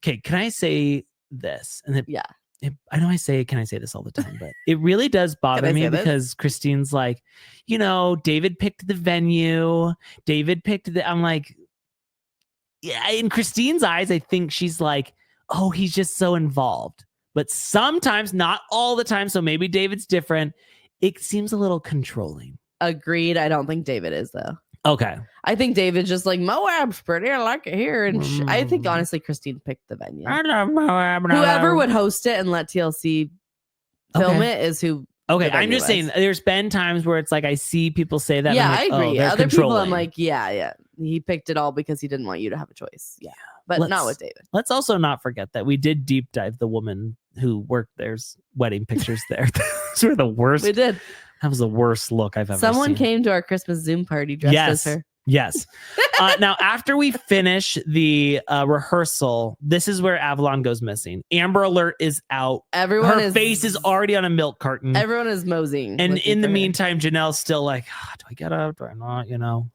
Okay. Can I say this? And I know can I say this all the time, but it really does bother me because Christine's like, you know, David picked the venue. I'm like, yeah, in Christine's eyes, I think she's like, oh, he's just so involved. But sometimes, not all the time. So maybe David's different. It seems a little controlling. Agreed. I don't think David is, though. Okay. I think David's just like, Moab's pretty. I like it here. And I think, honestly, Christine picked the venue. I love Moab. Whoever would host it and let TLC film it is who. Okay. I'm just saying, there's been times where it's like, I see people say that. Yeah, like, I agree. Other people, I'm like, yeah. He picked it all because he didn't want you to have a choice. Yeah. But not with David. Let's also not forget that we did deep dive the woman who worked there's wedding pictures there. Those were the worst. We did. That was the worst look I've ever seen. Someone came to our Christmas Zoom party dressed as her. Yes. Now, after we finish the rehearsal, this is where Avalon goes missing. Amber Alert is out. Her face is already on a milk carton. Everyone is moseying. And in the meantime, Janelle's still like, do I get up? Do I not? You know,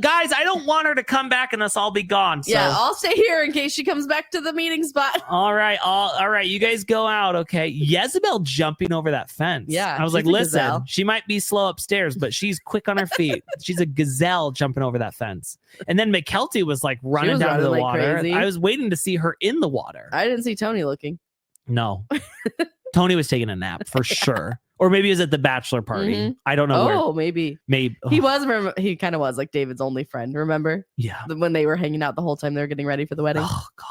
guys, I don't want her to come back and us all be gone. So. Yeah, I'll stay here in case she comes back to the meeting spot. All right. You guys go out. Okay. Jezebel jumping over that fence. Yeah. I was like, listen, she might be slow upstairs, but she's quick on her feet. She's a gazelle jumping over that fence. And then McKelty was like running down to the water. Crazy. I was waiting to see her in the water. I didn't see Tony looking. No. Tony was taking a nap for sure. Or maybe he was at the bachelor party. Mm-hmm. I don't know. Oh, maybe. He was. He kind of was like David's only friend. Remember? Yeah. When they were hanging out the whole time they were getting ready for the wedding. Oh God.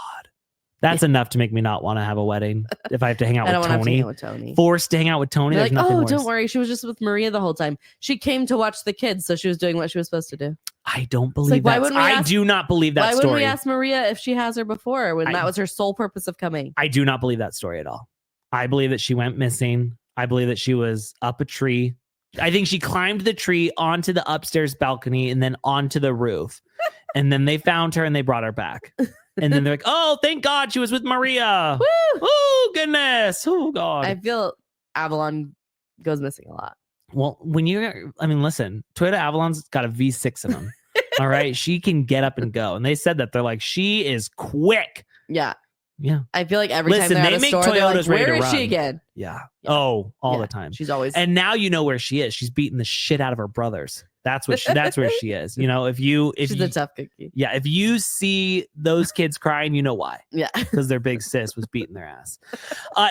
That's enough to make me not want to have a wedding. If I have to hang out with Tony. I don't want to hang out with Tony. Forced to hang out with Tony. Like, worse. Don't worry. She was just with Maria the whole time. She came to watch the kids, so she was doing what she was supposed to do. I don't believe that. I do not believe that story. Why wouldn't we ask Maria if she has her before when that was her sole purpose of coming? I do not believe that story at all. I believe that she went missing. I believe that she was up a tree. I think she climbed the tree onto the upstairs balcony and then onto the roof. And then they found her and they brought her back. And then they're like, oh, thank God she was with Maria. Woo! Oh, goodness. Oh, God. I feel Avalon goes missing a lot. Well, listen, Toyota Avalon's got a V6 in them. All right. She can get up and go. And they said that. They're like, she is quick. Yeah. Yeah. I feel like every time they're at a store, Toyotas like, where is she again? Yeah. Oh, all the time. She's always. And now you know where she is. She's beating the shit out of her brothers. That's where she is. You know, she's a tough cookie. Yeah. If you see those kids crying, you know why. Yeah. Because their big sis was beating their ass.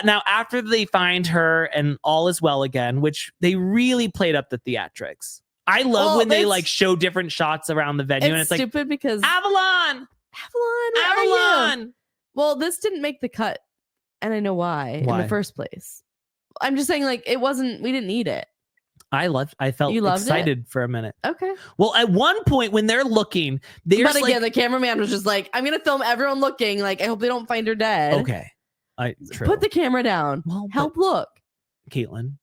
Now, after they find her and all is well again, which they really played up the theatrics. I love when they like show different shots around the venue. And it's like stupid because Avalon. Well, this didn't make the cut. And I know why in the first place. I'm just saying, like, we didn't need it. I felt excited for a minute. Okay. Well, at one point when they're looking, but again, the cameraman was just like, I'm going to film everyone looking. Like, I hope they don't find her dead. Okay. True. Put the camera down. Well, help look. Caitlin,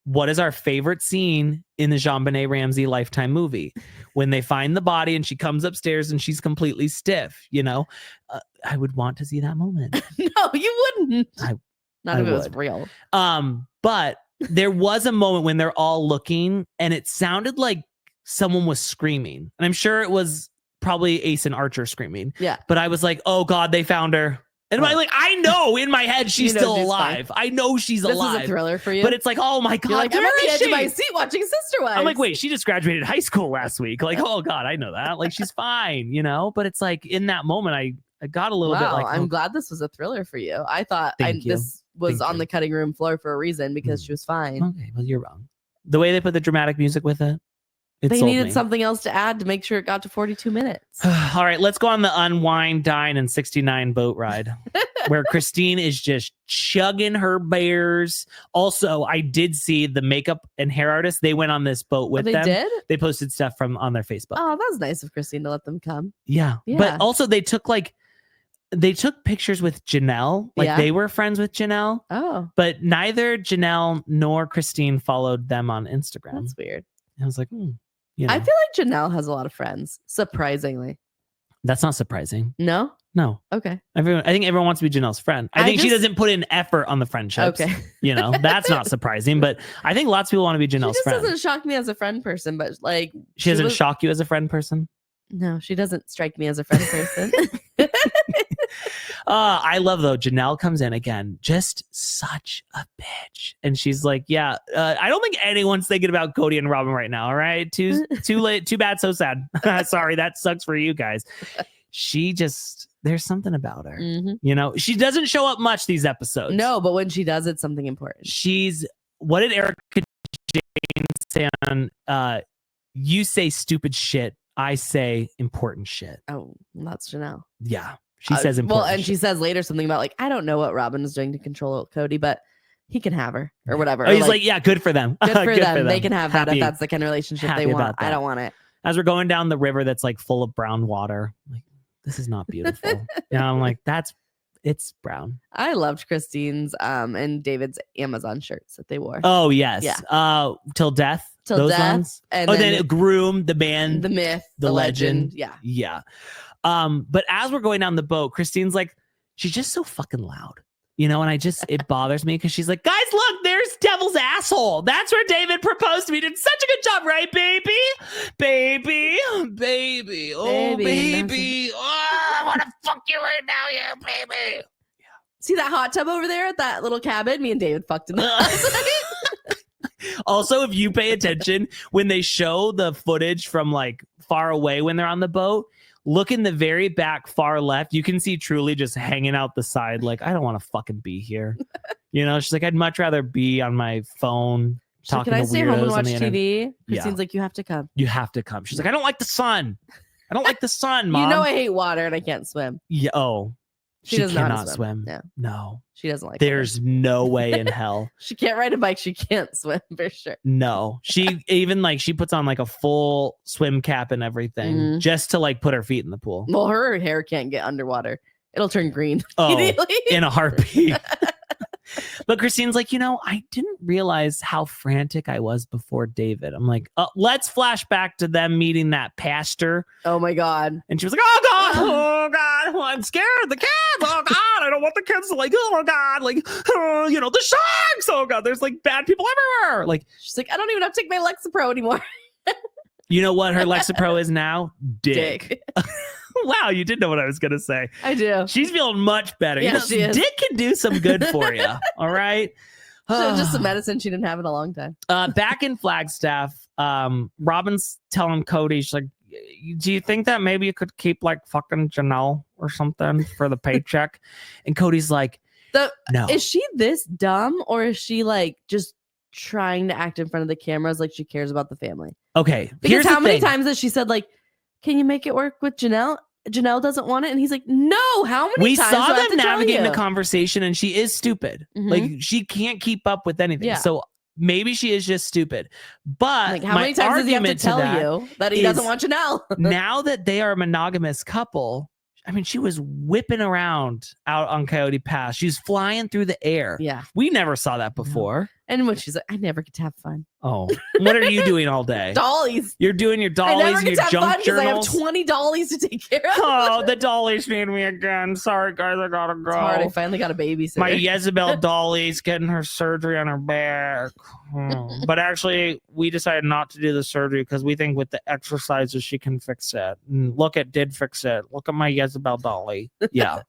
what is our favorite scene in the JonBenet Ramsey Lifetime movie? When they find the body and she comes upstairs and she's completely stiff, you know? I would want to see that moment. No, you wouldn't. Not if it was real. But there was a moment when they're all looking and it sounded like someone was screaming. And I'm sure it was probably Ace and Archer screaming. Yeah. But I was like, oh God, they found her. And I'm like, I know in my head she's still alive. I know she's alive. This is a thriller for you. But it's like, oh my God, like, I'm at the edge of my seat watching Sister Wives. I'm like, wait, she just graduated high school last week. Like, oh God, I know that. Like, she's fine, you know? But it's like in that moment, I got a little bit like, I'm glad this was a thriller for you. I thought this was on the cutting room floor for a reason because she was fine. Okay, well, you're wrong. The way they put the dramatic music with it. They needed something else to add to make sure it got to 42 minutes. All right, let's go on the unwind, dine, and 69 boat ride where Christine is just chugging her bears. Also, I did see the makeup and hair artist. They went on this boat with them. They did? They posted stuff on their Facebook. Oh, that was nice of Christine to let them come. Yeah. But also they took pictures with Janelle. They were friends with Janelle. Oh. But neither Janelle nor Christine followed them on Instagram. That's weird. I was like, you know. I feel like Janelle has a lot of friends, surprisingly. That's not surprising. No? No. Okay. I think everyone wants to be Janelle's friend. I think she doesn't put in effort on the friendships. Okay. You know, that's not surprising, but I think lots of people want to be Janelle's friend. She doesn't shock me as a friend person, but like... She doesn't shock you as a friend person? No, she doesn't strike me as a friend person. I love though. Janelle comes in again, just such a bitch, and she's like, "Yeah, I don't think anyone's thinking about Kody and Robyn right now. All right, too late, too bad, so sad. Sorry, that sucks for you guys." There's something about her. Mm-hmm. You know, she doesn't show up much these episodes. No, but when she does, it's something important. What did Erica Jane say on? You say stupid shit. I say important shit. Oh, that's Janelle. Yeah. She says important and she says later something about like, I don't know what Robyn is doing to control Kody, but he can have her or whatever. Oh, he's like, yeah, good for them. Good for them. They can have that if that's the kind of relationship they want. I don't want it. As we're going down the river that's like full of brown water, like, this is not beautiful. I'm like, that's It's brown. I loved Christine's and David's Amazon shirts that they wore. Oh yes. Yeah. Till death. Till those death. ones. And then Groom, the band, the myth, the legend. Yeah. Yeah. But as we're going down the boat, Christine's like, she's just so fucking loud. You know, and it bothers me because she's like, guys, look, there's Devil's Asshole. That's where David proposed to me. Did such a good job, right, baby? Baby. Oh, baby. Oh, I want to fuck you right now, yeah, baby. Yeah. See that hot tub over there at that little cabin? Me and David fucked in that. Also, if you pay attention, when they show the footage from like far away when they're on the boat, look in the very back far left, you can see Truly just hanging out the side like, I don't want to fucking be here. You know, she's like, I'd much rather be on my phone talking to weirdos. Can I stay home and watch TV? Christine's like, you have to come. You have to come. She's like, I don't like the sun. I don't like the sun, Mom. You know I hate water and I can't swim. Yeah. Oh. She cannot swim. No. She doesn't like There's no way in hell. She can't ride a bike. She can't swim for sure. No. She even like she puts on like a full swim cap and everything just to like put her feet in the pool. Well, her hair can't get underwater. It'll turn green. Oh, in a heartbeat. But Christine's like, you know, I didn't realize how frantic I was before David. I'm like, let's flash back to them meeting that pastor. Oh my God. And she was like, oh God, well, I'm scared. The kids. Oh God, I don't want the kids to like, oh God, like, you know, the sharks. Oh God, there's like bad people everywhere. Like, she's like, I don't even have to take my Lexapro anymore. You know what her Lexapro is now? Dick. Wow, you did know what I was going to say. I do. She's feeling much better. Yeah, she is. Dick can do some good for you. All right. Just some medicine she didn't have in a long time. Back in Flagstaff, Robyn's telling Kody, she's like, do you think that maybe you could keep like fucking Janelle or something for the paycheck? And Cody's like, no. Is she this dumb or is she like just trying to act in front of the cameras like she cares about the family? Okay. Because how many times has she said like, can you make it work with Janelle? Janelle doesn't want it. And he's like, no, how many times? We saw them navigating the conversation and she is stupid. Like she can't keep up with anything. Yeah. So maybe she is just stupid. But like, how many times does he have to tell you that he doesn't want Janelle? Now that they are a monogamous couple, I mean, she was whipping around out on Coyote Pass. She was flying through the air. Yeah. We never saw that before. No. And when she's like, I never get to have fun. Oh, what are you doing all day? Dollies. You're doing your dollies and your junk journals. I have 20 dollies to take care of. Oh, the dollies need me again. Sorry, guys, I gotta go. It's hard. I finally got a babysitter. My Jezebel dolly's getting her surgery on her back. But actually, we decided not to do the surgery because we think with the exercises she can fix it. And look, it did fix it. Look at my Jezebel dolly. Yeah.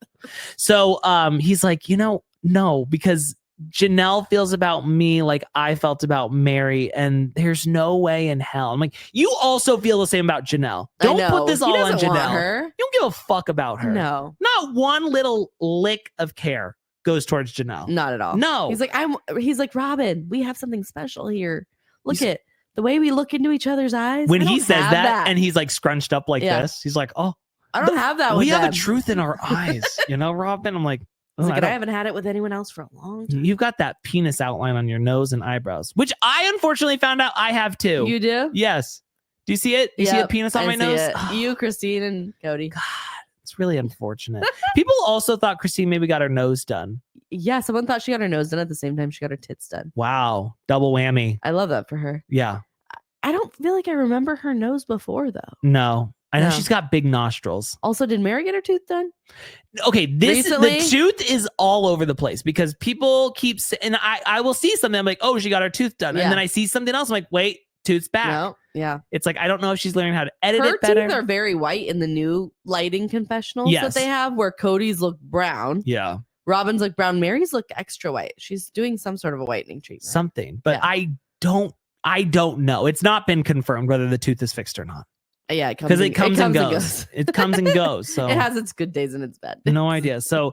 So he's like, you know, no, because Janelle feels about me like I felt about Meri, and there's no way in hell. I'm like, you also feel the same about Janelle. Don't put this all on Janelle. You don't give a fuck about her. No. Not one little lick of care goes towards Janelle. Not at all. No. He's like, Robyn, we have something special here. Look at the way we look into each other's eyes. When he says that and he's like scrunched up like this, he's like, oh, I don't have that. We have a truth in our eyes, you know, Robyn. I'm like, I haven't had it with anyone else for a long time. You've got that penis outline on your nose and eyebrows, which I unfortunately found out I have too. You do? Yes. Do you see it? You see a penis on my nose? Oh. You, Christine, and Kody. God, it's really unfortunate. People also thought Christine maybe got her nose done. Yeah, someone thought she got her nose done at the same time she got her tits done. Wow. Double whammy. I love that for her. Yeah. I don't feel like I remember her nose before, though. No. I know she's got big nostrils. Also, did Meri get her tooth done? Okay, the tooth is all over the place because people keep and I will see something. I'm like, oh, she got her tooth done, and then I see something else. I'm like, wait, tooth's back. No, yeah, it's like I don't know if she's learning how to edit it better. Her teeth are very white in the new lighting confessionals that they have, where Kody's look brown. Yeah, Robyn's look brown. Meri's look extra white. She's doing some sort of a whitening treatment. Something, but I don't know. It's not been confirmed whether the tooth is fixed or not. Yeah, it comes and goes. It comes and goes. So it has its good days and its bad days. No idea. So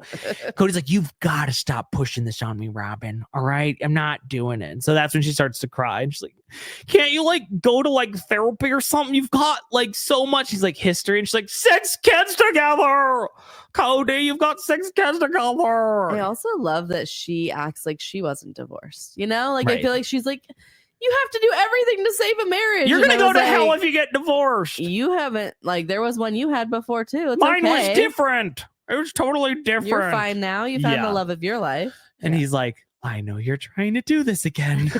Kody's like, you've got to stop pushing this on me, Robyn. All right, I'm not doing it. And so that's when she starts to cry. And she's like, can't you like go to like therapy or something? You've got like so much. She's like history, and she's like 6 kids together. Kody, you've got 6 kids together. I also love that she acts like she wasn't divorced. You know, like I feel like she's like, you have to do everything to save a marriage. You're going to go to hell if you get divorced. You haven't, like, there was one you had before, too. It's Mine was different. It was totally different. You're fine now. You found the love of your life. And he's like, I know you're trying to do this again.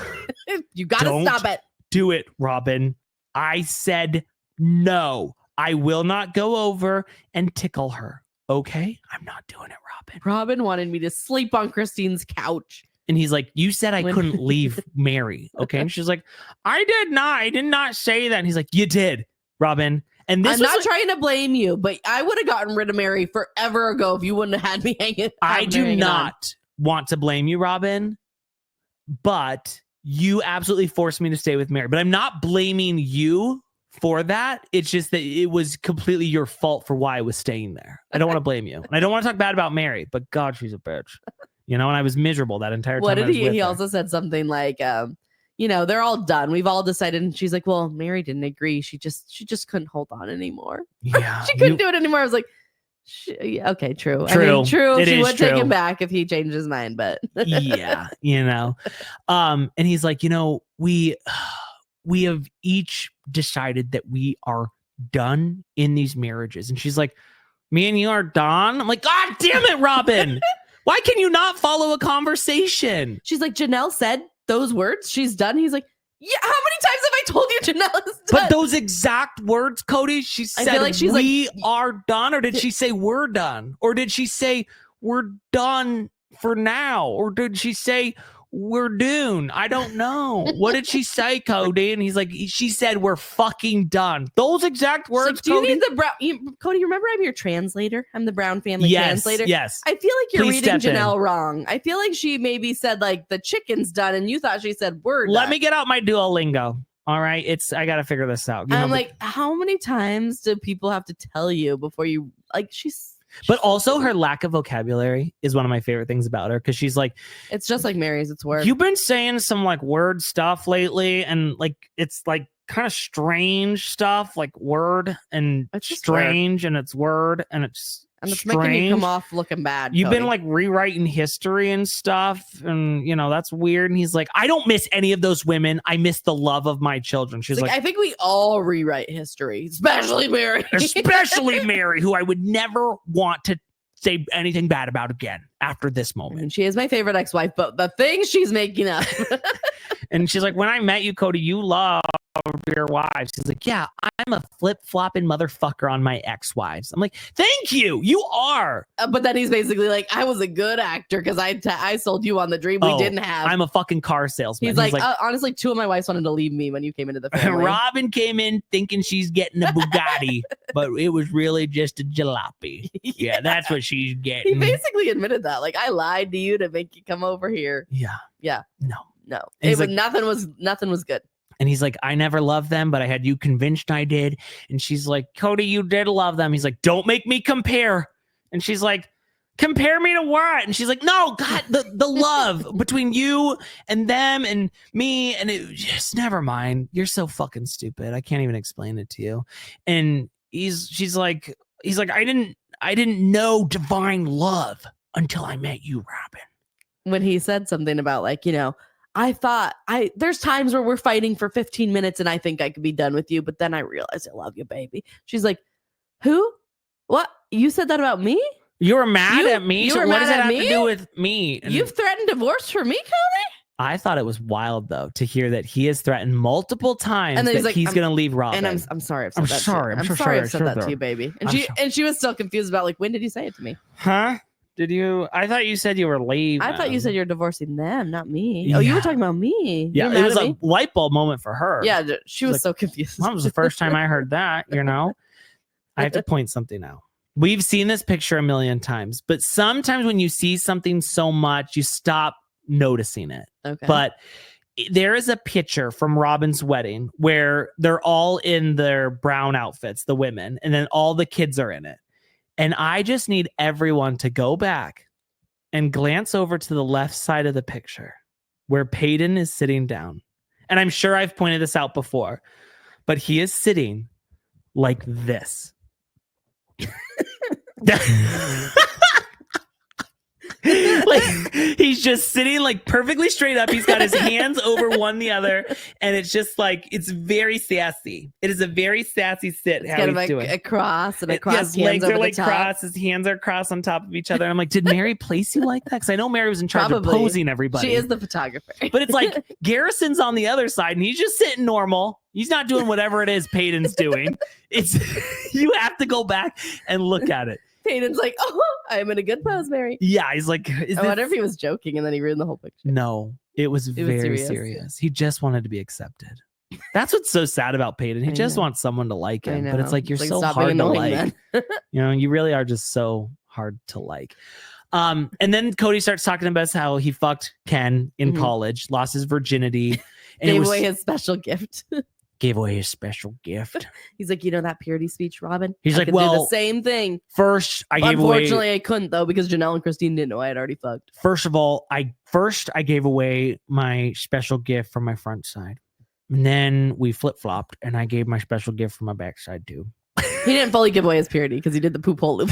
You got to stop it. Do it, Robyn. I said no. I will not go over and tickle her. Okay? I'm not doing it, Robyn. Robyn wanted me to sleep on Christine's couch. And he's like, you said I couldn't leave Meri. Okay. And she's like, I did not say that. And he's like, you did, Robyn. And this I'm not trying to blame you, but I would have gotten rid of Meri forever ago if you wouldn't have had me hanging. I do not want to blame you, Robyn, but you absolutely forced me to stay with Meri. But I'm not blaming you for that. It's just that it was completely your fault for why I was staying there. I don't want to blame you. And I don't want to talk bad about Meri, but God, she's a bitch. You know, and I was miserable that entire time. What did he? He also said something like, you know, they're all done. We've all decided. And she's like, well, Meri didn't agree. She just couldn't hold on anymore. Yeah. She couldn't do it anymore. I was like, yeah, okay, true. True. I mean, true. It she is would true. take him back if he changed his mind, but yeah, you know. And he's like, you know, we have each decided that we are done in these marriages. And she's like, me and you are done? I'm like, God damn it, Robyn. Why can you not follow a conversation? She's like, Janelle said those words. She's done. He's like, yeah, how many times have I told you Janelle is done? But those exact words, Kody, she said, I feel like we are done. Or did she say we're done? Or did she say we're done for now? Or did she say we're doomed? I don't know. What did she say, Kody? And he's like, she said we're fucking done. Those exact words, like, do you need the brown? Cody, remember I'm your translator. I'm the Brown family translator. Yes. I feel like you're Please reading Janelle wrong. I feel like she maybe said like the chicken's done, and you thought she said we're done. Let me get out my Duolingo. All right, I got to figure this out. I'm like, how many times do people have to tell you before you like? But also her lack of vocabulary is one of my favorite things about her, because she's like, it's just like Meri's. It's word. You've been saying some like word stuff lately, and like it's like kind of strange stuff, like word and it's strange, and it's word and it's making you come off looking bad. You've Cody. been like rewriting history and stuff, and you know that's weird. And he's like, I don't miss any of those women. I miss the love of my children. She's like, I think we all rewrite history, especially Meri, especially Meri, who I would never want to say anything bad about again after this moment. And she is my favorite ex-wife, but the things she's making up. And she's like, when I met you, Kody, you love your wives. She's like, yeah, I'm a flip-flopping motherfucker on my ex-wives. I'm like, thank you. You are. But then he's basically like, I was a good actor because I sold you on the dream we didn't have. I'm a fucking car salesman. He's like, honestly, 2 of my wives wanted to leave me when you came into the family. Robyn came in thinking she's getting a Bugatti, but it was really just a jalopy. Yeah, that's what she's getting. He basically admitted that. Like, I lied to you to make you come over here. Yeah. Yeah. No. It was nothing was good. And he's like, I never loved them, but I had you convinced I did. And she's like, Kody, you did love them. He's like, don't make me compare. And she's like, compare me to what? And she's like, no, God, the love between you and them and me. And it just, never mind. You're so fucking stupid. I can't even explain it to you. And he's like, I didn't know divine love until I met you, Robyn. When he said something about like, you know, I thought there's times where we're fighting for 15 minutes and I think I could be done with you, but then I realized I love you, baby. She's like, who? What? You said that about me? You were mad at me? So what does that have to do with me? And you've threatened divorce for me, Kody? I thought it was wild, though, to hear that he has threatened multiple times and that he's going to leave Robyn. And I'm sorry. I'm sorry I said that to you, baby. And she was still confused about like, when did you say it to me? Huh? Did you? I thought you said you were leaving. I thought you said you're divorcing them, not me. Yeah. Oh, you were talking about me. Yeah, it was a light bulb moment for her. Yeah, she was so confused. That was the first time I heard that, you know? I have to point something out. We've seen this picture a million times, but sometimes when you see something so much, you stop noticing it. Okay. But there is a picture from Robyn's wedding where they're all in their brown outfits, the women, and then all the kids are in it. And I just need everyone to go back and glance over to the left side of the picture where Peyton is sitting down. And I'm sure I've pointed this out before, but he is sitting like this. Like he's just sitting like perfectly straight up. He's got his hands over one the other, and it's just like it's very sassy. It is a very sassy sit. It's how kind he's of doing. a cross and a cross. His hands legs over are like the top. crossed. His hands are crossed on top of each other. I'm like, did Meri place you like that? Because I know Meri was in charge of posing everybody. She is the photographer. But it's like Garrison's on the other side, and he's just sitting normal. He's not doing whatever it is Peyton's doing. It's you have to go back and look at it. Peyton's like, oh, I'm in a good pose, Meri. Yeah, he's like, I wonder if he was joking and then he ruined the whole picture. No, it was very serious. He just wanted to be accepted. That's what's so sad about Peyton. He just wants someone to like him. But it's like you're so hard to like. You really are just so hard to like. And then Kody starts talking about how he fucked Ken in college, lost his virginity, and gave away his special gift. Gave away his special gift. He's like, that purity speech, Robyn? He's like, do the same thing. First, I gave away. Unfortunately, I couldn't though because Janelle and Christine didn't know I had already fucked. First of all, I gave away my special gift from my front side, and then we flip flopped, and I gave my special gift from my backside too. He didn't fully give away his purity because he did the poop hole loop.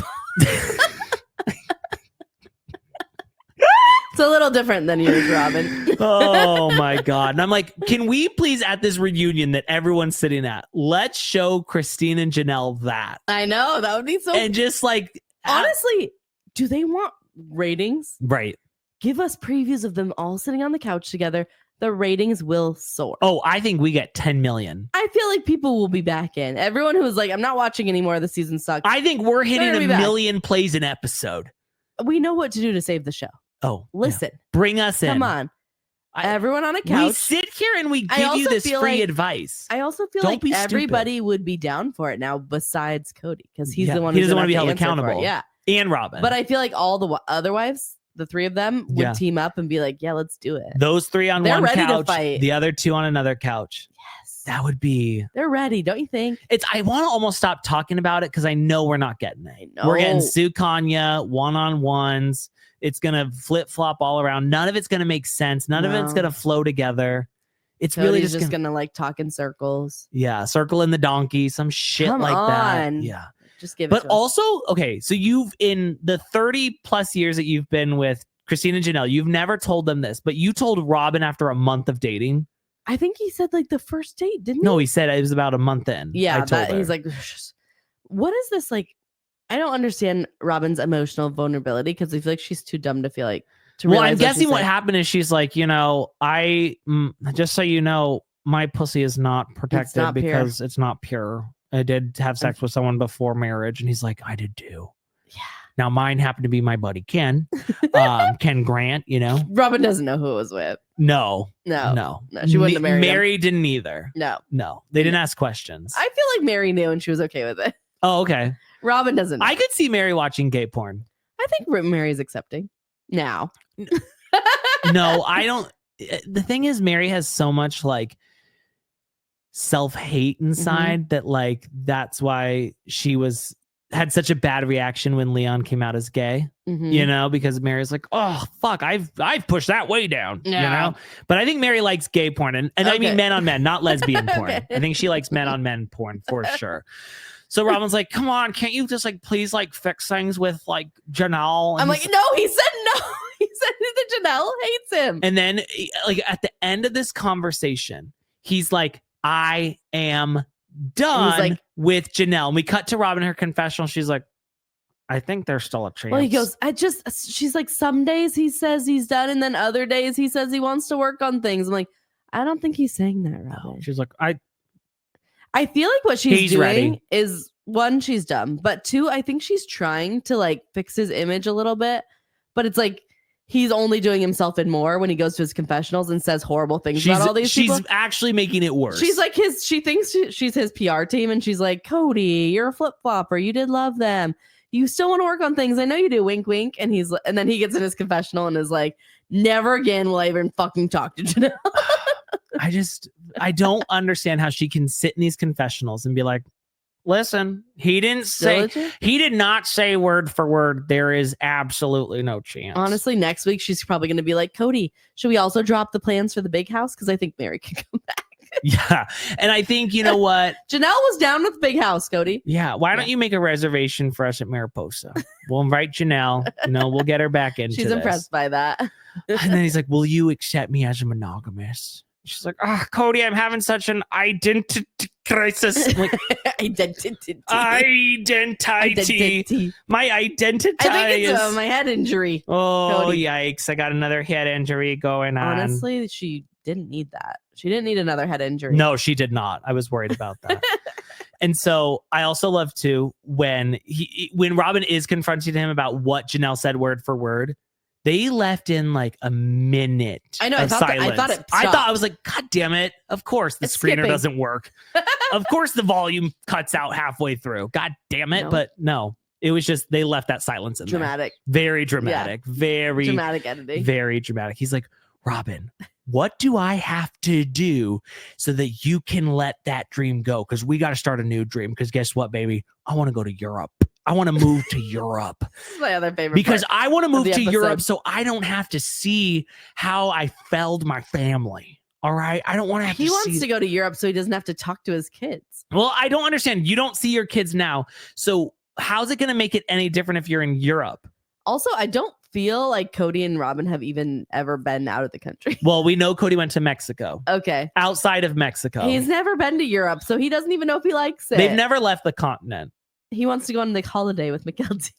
It's a little different than yours, Robyn. Oh my God. And I'm like, can we please at this reunion that everyone's sitting at, let's show Christine and Janelle that. I know, that would be so. And just like, honestly, do they want ratings? Right. Give us previews of them all sitting on the couch together. The ratings will soar. Oh, I think we get 10 million. I feel like people will be back in. Everyone who was like, I'm not watching anymore. The season sucks. I think we're hitting a million plays an episode. We know what to do to save the show. Oh, listen, bring us in. Come on. Everyone on a couch. We sit here and we give you this free advice. I also feel like everybody would be down for it now besides Kody because he's the one who doesn't want to be held accountable. Yeah. And Robyn. But I feel like all the other wives, the three of them, would team up and be like, yeah, let's do it. Those three on one ready couch, to fight. The other two on another couch. Yes. That would be. They're ready, don't you think? I want to almost stop talking about it because I know we're not getting it. I know. We're getting Sue Kanya one-on-ones. It's going to flip-flop all around. None of it's going to make sense. None of it's going to flow together. It's Cody's really just going to like talk in circles. Yeah, circle in the donkey, some shit like that. Yeah. Just give it But also, okay, so you've, in the 30 plus years that you've been with Christine and Janelle, you've never told them this, but you told Robyn after a month of dating. I think he said like the first date, didn't he? No, he said it was about a month in. Yeah, he's like, what is this like? I don't understand Robyn's emotional vulnerability because I feel like she's too dumb to feel like. Well, I'm guessing what happened is she's like, just so you know, my pussy is not protected because it's not pure. I did have sex with someone before marriage, and he's like, I did too. Yeah. Now mine happened to be my buddy Ken, Ken Grant. Robyn doesn't know who it was with. No, she wouldn't have married Meri him. didn't either. No, they didn't ask questions. I feel like Meri knew and she was okay with it. Oh, okay. Robyn doesn't know. I could see Meri watching gay porn. I think Meri's accepting now. No, I don't. The thing is, Meri has so much like self-hate inside that like that's why she had such a bad reaction when Leon came out as gay. Because Meri's like, oh fuck, I've pushed that way down. But I think Meri likes gay porn, and I mean men on men, not lesbian porn. I think she likes men on men porn for sure. So Robyn's like, come on, can't you just like please like fix things with like Janelle? And I'm like, no, he said no. He said that Janelle hates him. And then like at the end of this conversation, he's like, I am done with Janelle. And we cut to Robyn, her confessional. She's like, I think there's still a chance. Well, he goes, she's like, some days he says he's done, and then other days he says he wants to work on things. I'm like, I don't think he's saying that, Robyn. No. She's like, I feel like what she's doing is, one, she's dumb, but two, I think she's trying to like fix his image a little bit, but it's like he's only doing himself in more when he goes to his confessionals and says horrible things about all these people. She's actually making it worse. She's like she thinks she's his PR team, and she's like, Kody, you're a flip-flopper. You did love them. You still want to work on things. I know you do. Wink, wink. And then he gets in his confessional and is like, never again will I even fucking talk to Janelle. I don't understand how she can sit in these confessionals and be like, listen, he did not say word for word, there is absolutely no chance. Honestly, next week she's probably going to be like, Kody, should we also drop the plans for the big house? Because I think Meri can come back. Yeah. And I think, you know what? Janelle was down with big house, Kody. Yeah. Why don't you make a reservation for us at Mariposa? We'll invite Janelle. We'll get her back into She's this. impressed by that. And then he's like, will you accept me as a monogamous? She's like, Kody, I'm having such an identity crisis. I'm like, Identity. My identity. I think it's my head injury. Oh, Kody. yikes. I got another head injury going on. Honestly, she didn't need that. She didn't need another head injury. No, she did not. I was worried about that. And so I also love too when Robyn is confronting him about what Janelle said word for word. They left in like a minute. I know. I was like, God damn it. Of course the screener doesn't work. Of course the volume cuts out halfway through. God damn it. No. But no, it was just they left that silence in dramatic. There. Very dramatic. Yeah. Very dramatic editing. Very dramatic. He's like, Robyn, what do I have to do so that you can let that dream go? Because we got to start a new dream. Because guess what, baby? I want to go to Europe. I want to move to Europe. My other favorite because I want to move to Europe so I don't have to see how I failed my family. All right. I don't want to have to see. He wants to go to Europe so he doesn't have to talk to his kids. Well, I don't understand. You don't see your kids now. So how's it going to make it any different if you're in Europe? Also, I don't feel like Kody and Robyn have even ever been out of the country. Well, we know Kody went to Mexico. Okay. Outside of Mexico. He's never been to Europe, so he doesn't even know if he likes it. They've never left the continent. He wants to go on the holiday with McKelty.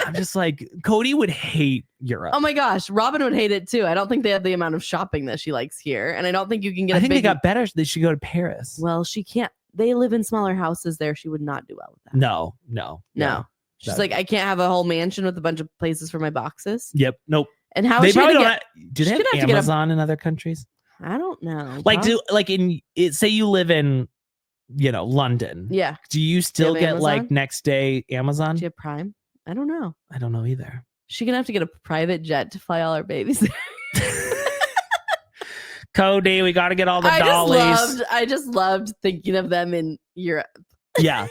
I'm just like, Kody would hate Europe. Oh my gosh, Robyn would hate it too. I don't think they have the amount of shopping that she likes here. And I don't think you can get I think they got better. They should go to Paris. Well, she can't. They live in smaller houses there. She would not do well with that. No. She's like, I can't have a whole mansion with a bunch of places for my boxes. Yep. Nope. And how is she going to get... Do they have Amazon in other countries? I don't know. Say you live in... London. Yeah. Do you still get Amazon? Like next day Amazon? Do you have Prime? I don't know. I don't know either. She's gonna have to get a private jet to fly all our babies there. Kody, we got to get all the dollies. I just loved thinking of them in Europe. Yeah.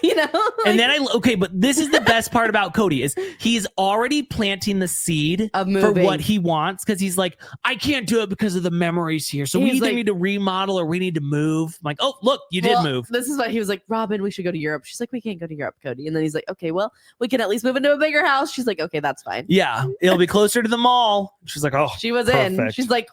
And then but this is the best part about Kody is he's already planting the seed for what he wants because he's like, I can't do it because of the memories here. So we either need to remodel or we need to move. I'm like, oh, look, you did move. This is what he was like, Robyn, we should go to Europe. She's like, we can't go to Europe, Kody. And then he's like, okay, well, we can at least move into a bigger house. She's like, okay, that's fine. Yeah. It'll be closer to the mall. She's like, oh, she was perfect. In. She's like,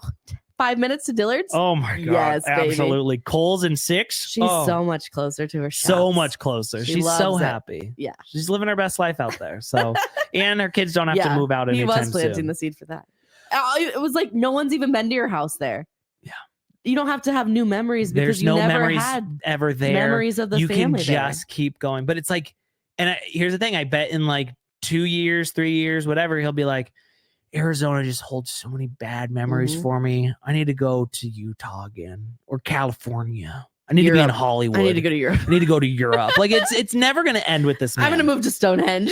5 minutes to Dillard's. Oh my God. Yes, absolutely. Baby. Kohl's and 6. She's so much closer to her shops. So much closer. She's so happy. Yeah. She's living her best life out there. So, and her kids don't have to move out anytime soon. He was planting the seed for that. It was like, no one's even been to your house there. Yeah. You don't have to have new memories because there's you no never memories had ever there. Memories of the you family. You can just keep going. But it's like, and here's the thing. I bet in like 2 years, 3 years, whatever, he'll be like, Arizona just holds so many bad memories for me. I need to go to Utah again or California. I need to be in Hollywood. I need to go to Europe. I need to go to Europe. Like it's never going to end with this man. I'm going to move to Stonehenge.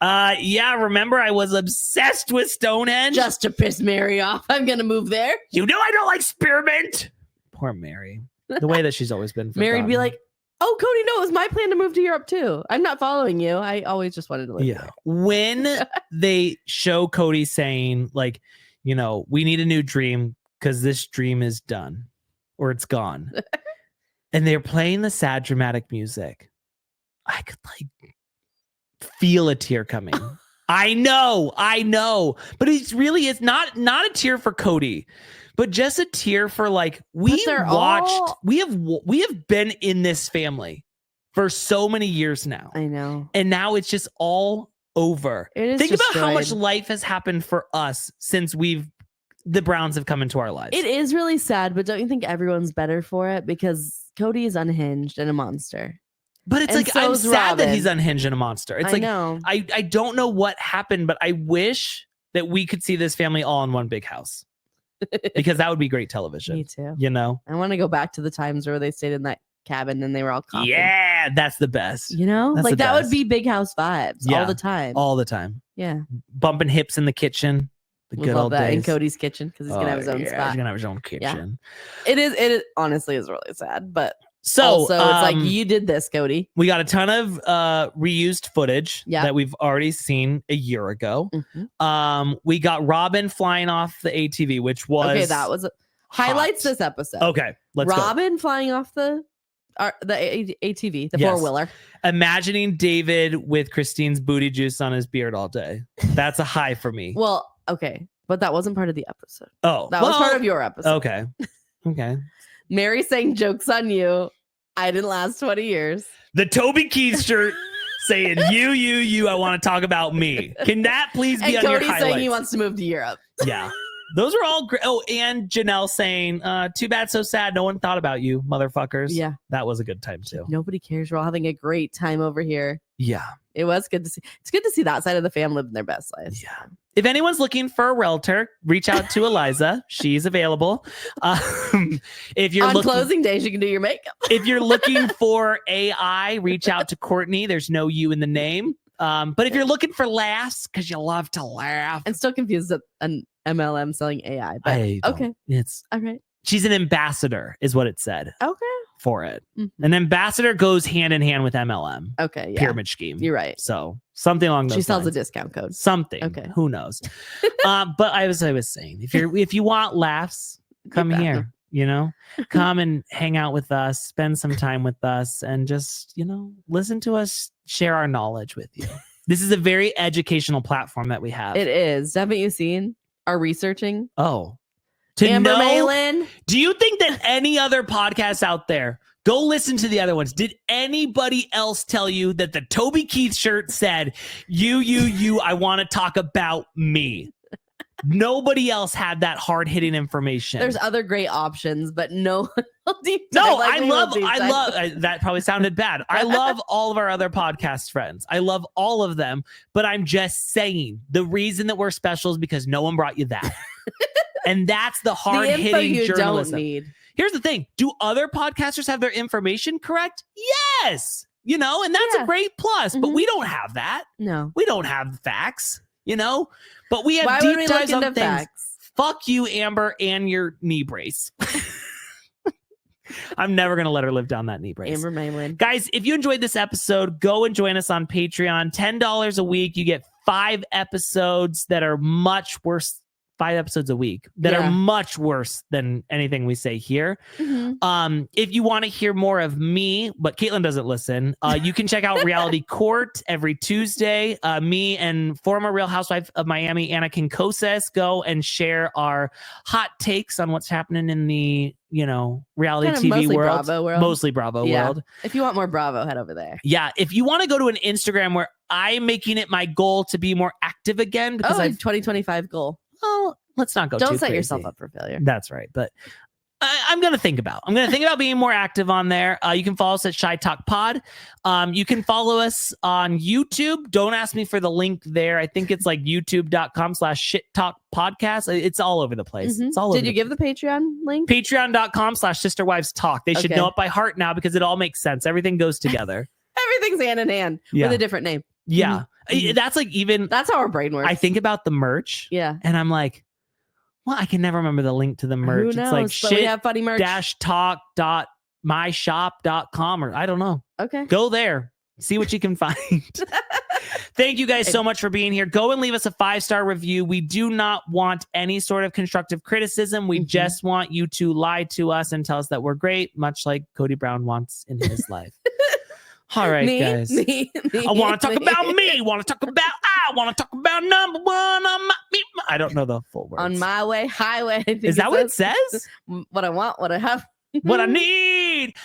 Yeah, remember I was obsessed with Stonehenge? Just to piss Meri off. I'm going to move there. You know I don't like spearmint. Poor Meri. The way that she's always been. Meri'd be like, oh, Kody, no, it was my plan to move to Europe too. I'm not following you. I always just wanted to live there. When they show Kody saying, like, we need a new dream because this dream is done or it's gone. And they're playing the sad, dramatic music. I could feel a tear coming. I know. But it really is not a tear for Kody. But just a tear for we have been in this family for so many years now. I know. And now it's just all over. Think about how much life has happened for us since the Browns have come into our lives. It is really sad, but don't you think everyone's better for it? Because Kody is unhinged and a monster. But it's I'm sad that he's unhinged and a monster. It's I don't know what happened, but I wish that we could see this family all in one big house. Because that would be great television. Me too. I want to go back to the times where they stayed in that cabin and they were all coughing. Yeah, that's the best. That's that would be big house vibes all the time. All the time. Yeah. Bumping hips in the kitchen. The good old days. In Kody's kitchen because he's gonna have his own spot. He's gonna have his own kitchen. Yeah. It is honestly is really sad, but also it's you did this, Kody. We got a ton of reused footage that we've already seen a year ago. Mm-hmm. We got Robyn flying off the ATV, which was Highlights this episode. Okay, let's go. Robyn flying off the ATV, the Yes. four-wheeler. Imagining David with Christine's booty juice on his beard all day. That's a high for me. Well, okay. But that wasn't part of the episode. Oh, That was part of your episode. Okay. Okay. Meri saying jokes on you. I didn't last 20 years. The Toby Keith shirt saying, you, I want to talk about me. Can that please be And on your Kody highlights? saying he wants to move to Europe. Yeah. Those are all great. Oh, and Janelle saying, too bad, so sad. No one thought about you, motherfuckers. Yeah. That was a good time, too. Nobody cares. We're all having a great time over here. Yeah. It was good to see. It's good to see that side of the fam living their best lives. Yeah. If anyone's looking for a realtor, reach out to Eliza. She's available. If you're on closing days, you can do your makeup. If you're looking for AI, reach out to Courtney. There's no you in the name. But if you're looking for laughs, because you love to laugh. I'm still confused at an MLM selling AI. But okay. It's all right. She's an ambassador, is what it said. Okay. For it. Mm-hmm. An ambassador goes hand in hand with MLM. Okay. Yeah. Pyramid scheme. You're right. So something along those lines. She sells a discount code. Something. Okay. Who knows? But I was saying, if you want laughs, come here. You know, come and hang out with us, spend some time with us, and just, listen to us share our knowledge with you. This is a very educational platform that we have. It is. Haven't you seen our researching? Oh. Amber Malin. Do you think that any other podcasts out there, go listen to the other ones. Did anybody else tell you that the Toby Keith shirt said, you, I want to talk about me? Nobody else had that hard-hitting information. There's other great options, but no. I love that probably sounded bad. I love all of our other podcast friends. I love all of them, but I'm just saying the reason that we're special is because no one brought you that. And that's the hard-hitting journalism. Don't need. Here's the thing. Do other podcasters have their information correct? Yes. And that's a great plus, but we don't have that. No. We don't have facts, but we have deep dives on things. Facts? Fuck you, Amber, and your knee brace. I'm never going to let her live down that knee brace. Amber Malin. Guys, if you enjoyed this episode, go and join us on Patreon. $10 a week. You get 5 episodes that are much worse. 5 episodes a week that are much worse than anything we say here. Mm-hmm. If you want to hear more of me, but Caitlin doesn't listen, you can check out Reality Court every Tuesday. Me and former Real Housewife of Miami, Anna Kinkosas, go and share our hot takes on what's happening in the, reality TV world. Mostly Bravo world. If you want more Bravo, head over there. Yeah. If you want to go to an Instagram where I'm making it my goal to be more active again, because I have 2025 goal. Well, let's not go Don't too set crazy. yourself up for failure. That's right. But I'm going to think about being more active on there. You can follow us at Shy Talk Pod. You can follow us on YouTube. Don't ask me for the link there. I think it's like youtube.com/shit talk podcast. It's all over the place. Mm-hmm. It's all over. Did you give the Patreon link? Patreon.com/sisterwives talk. They should know it by heart now because it all makes sense. Everything goes together. Everything's hand in hand with a different name. Yeah. Mm-hmm. That's how our brain works. I think about the merch. Yeah. And I'm like, well, I can never remember the link to the merch. Who knows? It's like we have funny merch. -talk.myshop.com or I don't know. Okay. Go there. See what you can find. Thank you guys so much for being here. Go and leave us a 5-star review. We do not want any sort of constructive criticism. We just want you to lie to us and tell us that we're great, much like Kody Brown wants in his life. All right, guys. I want to talk about me. I want to talk about number one on my. I don't know the full words. On my way, highway. Is that what it says? What I want, what I have, what I need.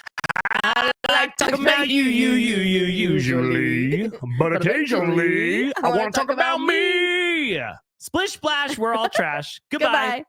I like talking about you usually, but occasionally I want to talk about me. Splish splash, we're all trash. Goodbye.